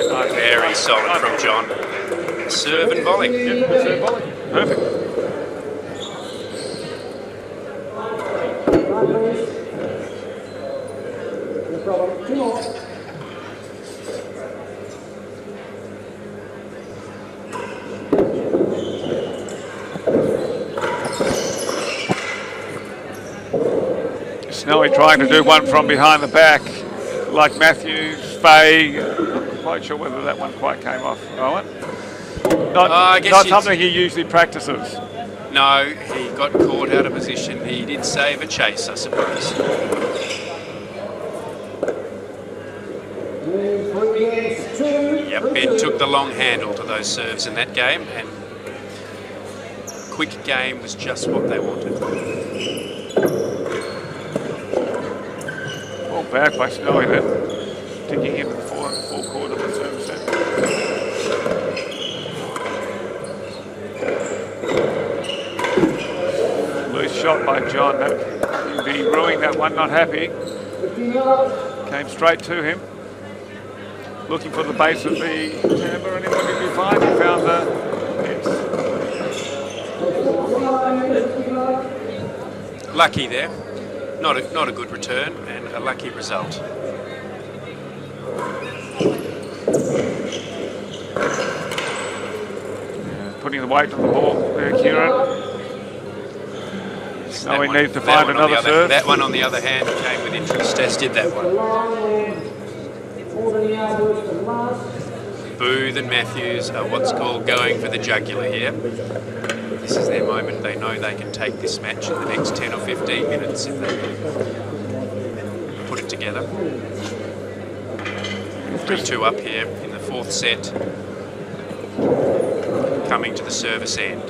Oh, very solid from John. Serve and volley. Yep, serve volley. Perfect. No problem. 2 more. Snowy trying to do one from behind the back, like Matthews, Fay. Not quite sure whether that one quite came off, Owen. Not something he usually practices. No, he got caught out of position. He did save a chase, I suppose. Yep, Ben took the long handle to those serves in that game, and quick game was just what they wanted. Well, back by Snowy then, digging into the full court of the service set. Loose shot by John. He'd be ruining that one, not happy. Came straight to him. Looking for the base of the timber, and what did he find? He found the nets. Lucky there. Not a good return, and a lucky result. Putting the weight on the ball there, Kieran. Now he one- needs to that find one on the another other- serve. That one, on the other hand, came with interest, as did that The one. line where more than the hour works for last. Booth and Matthews are what's called going for the jugular here. This is their moment. They know they can take this match in the next 10 or 15 minutes if they put it together. 3-2 up here in the fourth set, coming to the service end.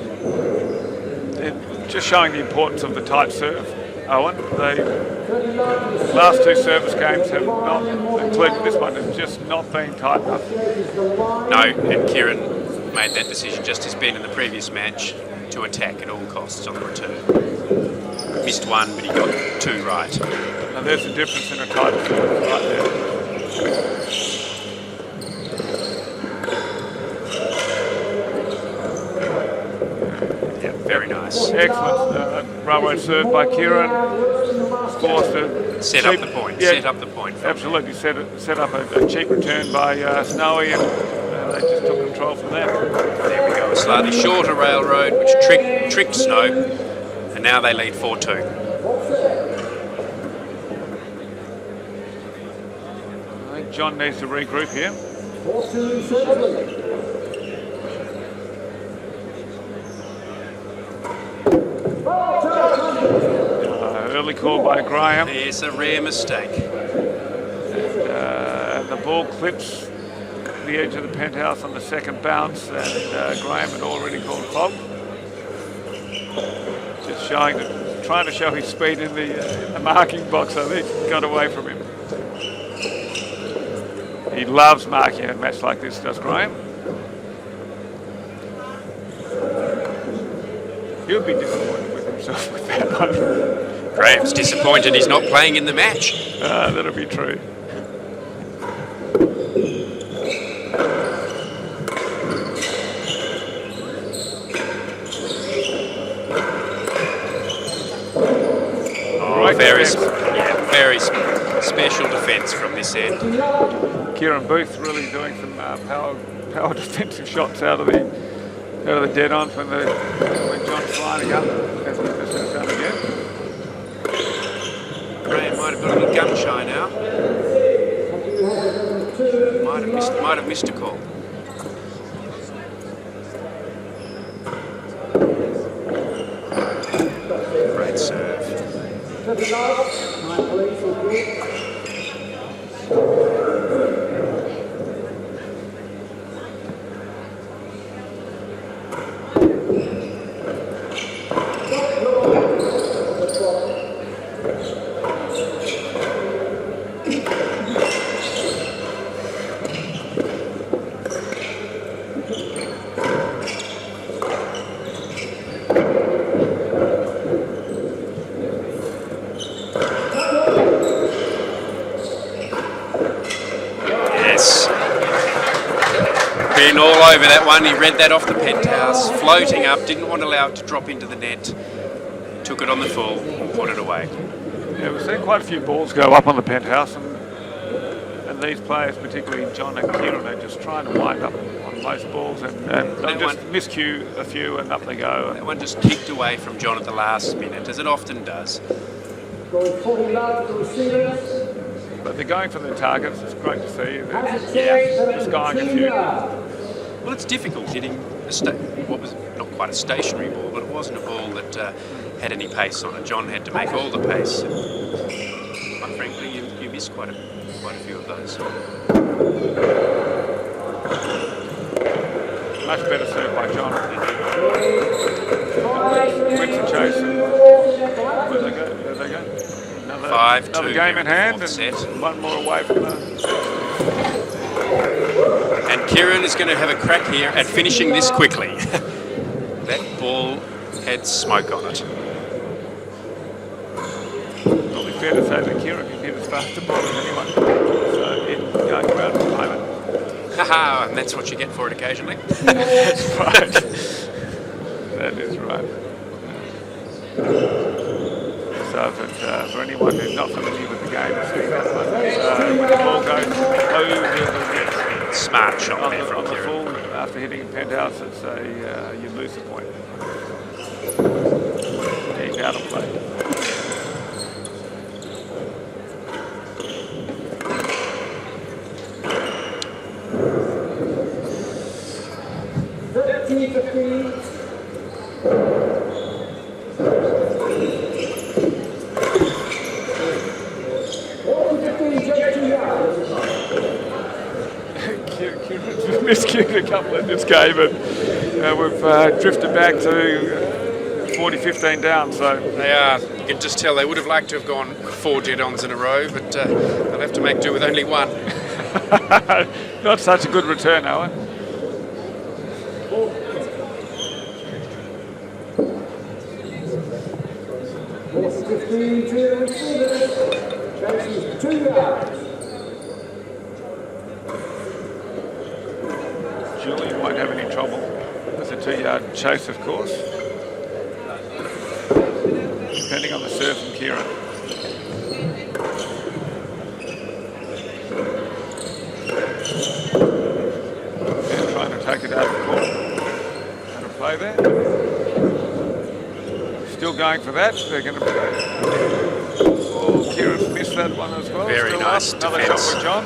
They're just showing the importance of the tight serve, Owen. The last two service games have not, including this one, have just not been tight enough. No, and Kieran made that decision just as Ben in the previous match, to attack at all costs on the return. Missed one, but he got two right. Now there's the difference in a tight serve right there. Yeah, very nice. Excellent railroad serve by Kieran. Forced to Set up the point. Yeah, Set up the point. absolutely. Set up a cheap return by Snowy, and they just took control from there. There we go. A slightly shorter railroad, which tricked Snow, and now they lead 4-2. I think John needs to regroup here. 4-2 service. Early call by Graham. It's a rare mistake. And the ball clips the edge of the penthouse on the second bounce, and Graham had already called foul. Just trying to show his speed in the marking box. I think got away from him. He loves marking a match like this, does Graham? He'll be disappointed with himself with that one. Graham's disappointed he's not playing in the match. That'll be true. Very special defence from this end. Kieran Booth really doing some power defensive shots out of the dead on when John's lining up, as we just have done again. Graham might have got a little gun shy now. Might have missed a call. Great serve. Ben all over that one. He read that off the penthouse, floating up, didn't want to allow it to drop into the net. Took it on the full, put it away. Yeah, we've seen quite a few balls go up on the penthouse, and these players, particularly John and Kieran, are just trying to wind up on most balls, and they'll just miscue a few, and up they go. That one just kicked away from John at the last minute, as it often does. Going 40 yards to the receivers. But they're going for their targets. It's great to see. Yeah, just going a few. Well, it's difficult hitting what was not quite a stationary ball, but it wasn't a ball that had any pace on it. John had to make all the pace. Quite frankly, you missed quite a few of those. Much better served by John. Wins the chase. Where they go? There they go. Another game in hand, and set. one more away from the... And Kieran is going to have a crack here at finishing this quickly. That ball had smoke on it. Probably fair to say that Kieran can hit as fast a ball as anyone. So it's going around at the moment. Haha, and that's what you get for it occasionally. That's right. That is right. So for anyone who's not familiar with the game, seeing that one, when the ball goes over the net, Smart shot there from on the Kieran. full, after hitting a penthouse, it's you lose the point. Deep out of play. 13-15. 15, just 2 yards. Kieran's miscued a couple in this game, and we've drifted back to 40-15 down. So They are. You can just tell they would have liked to have gone 4 dead-ons in a row, but they'll have to make do with only one. not such a good return, Owen. It's 15 to the receivers. Chases 2 yards. Julian won't have any trouble with a 2-yard chase, of course, depending on the serve from Kieran. And trying to take it out of the court. And a play there. Still going for that. They're going to. Oh, Kieran's missed that one as well. Very Still nice up. Another defence. shot for John.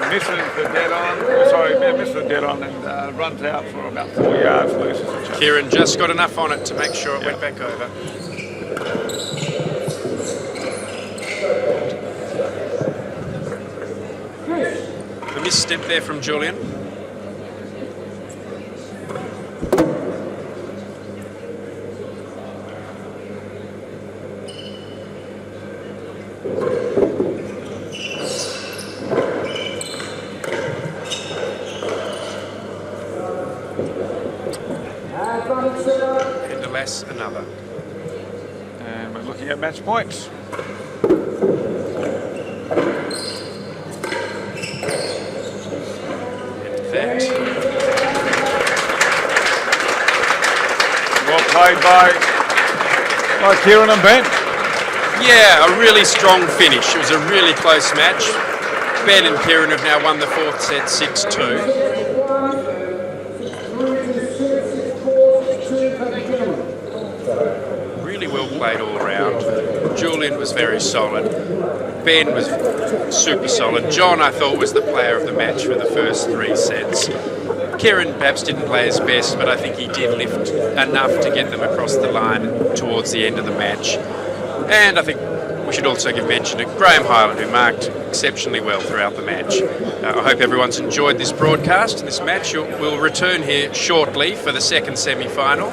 Misses the dead on. Sorry, misses the dead on and runs out for about 4 yards. Loses the chance. Kieran just got enough on it to make sure it went back over. A misstep there from Julian. And alas, another. And we're looking at match points. That. Well played by Kieran and Ben. Yeah, a really strong finish. It was a really close match. Ben and Kieran have now won the 4th set 6-2. Really well played all around. Julian was very solid. Ben was super solid. John, I thought, was the player of the match for the first 3 sets. Kieran perhaps didn't play his best, but I think he did lift enough to get them across the line towards the end of the match. And I think we should also give mention to Graham Hyland, who marked exceptionally well throughout the match. I hope everyone's enjoyed this broadcast and this match. We'll return here shortly for the second semi-final,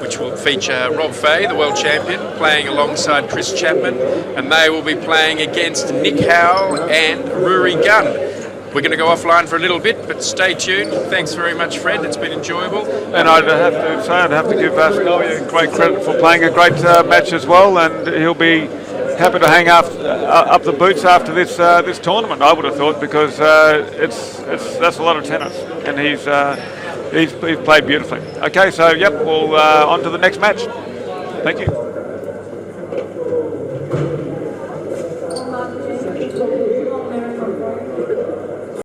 which will feature Rob Fay, the world champion, playing alongside Chris Chapman, and they will be playing against Nick Howell and Rory Gunn. We're going to go offline for a little bit, but stay tuned. Thanks very much, Fred. It's been enjoyable. And I'd have to give Scully great credit for playing a great match as well, and he'll be happy to hang up the boots after this tournament, I would have thought, because that's a lot of tennis, and he's played beautifully. Okay, so yep, we'll on to the next match. Thank you.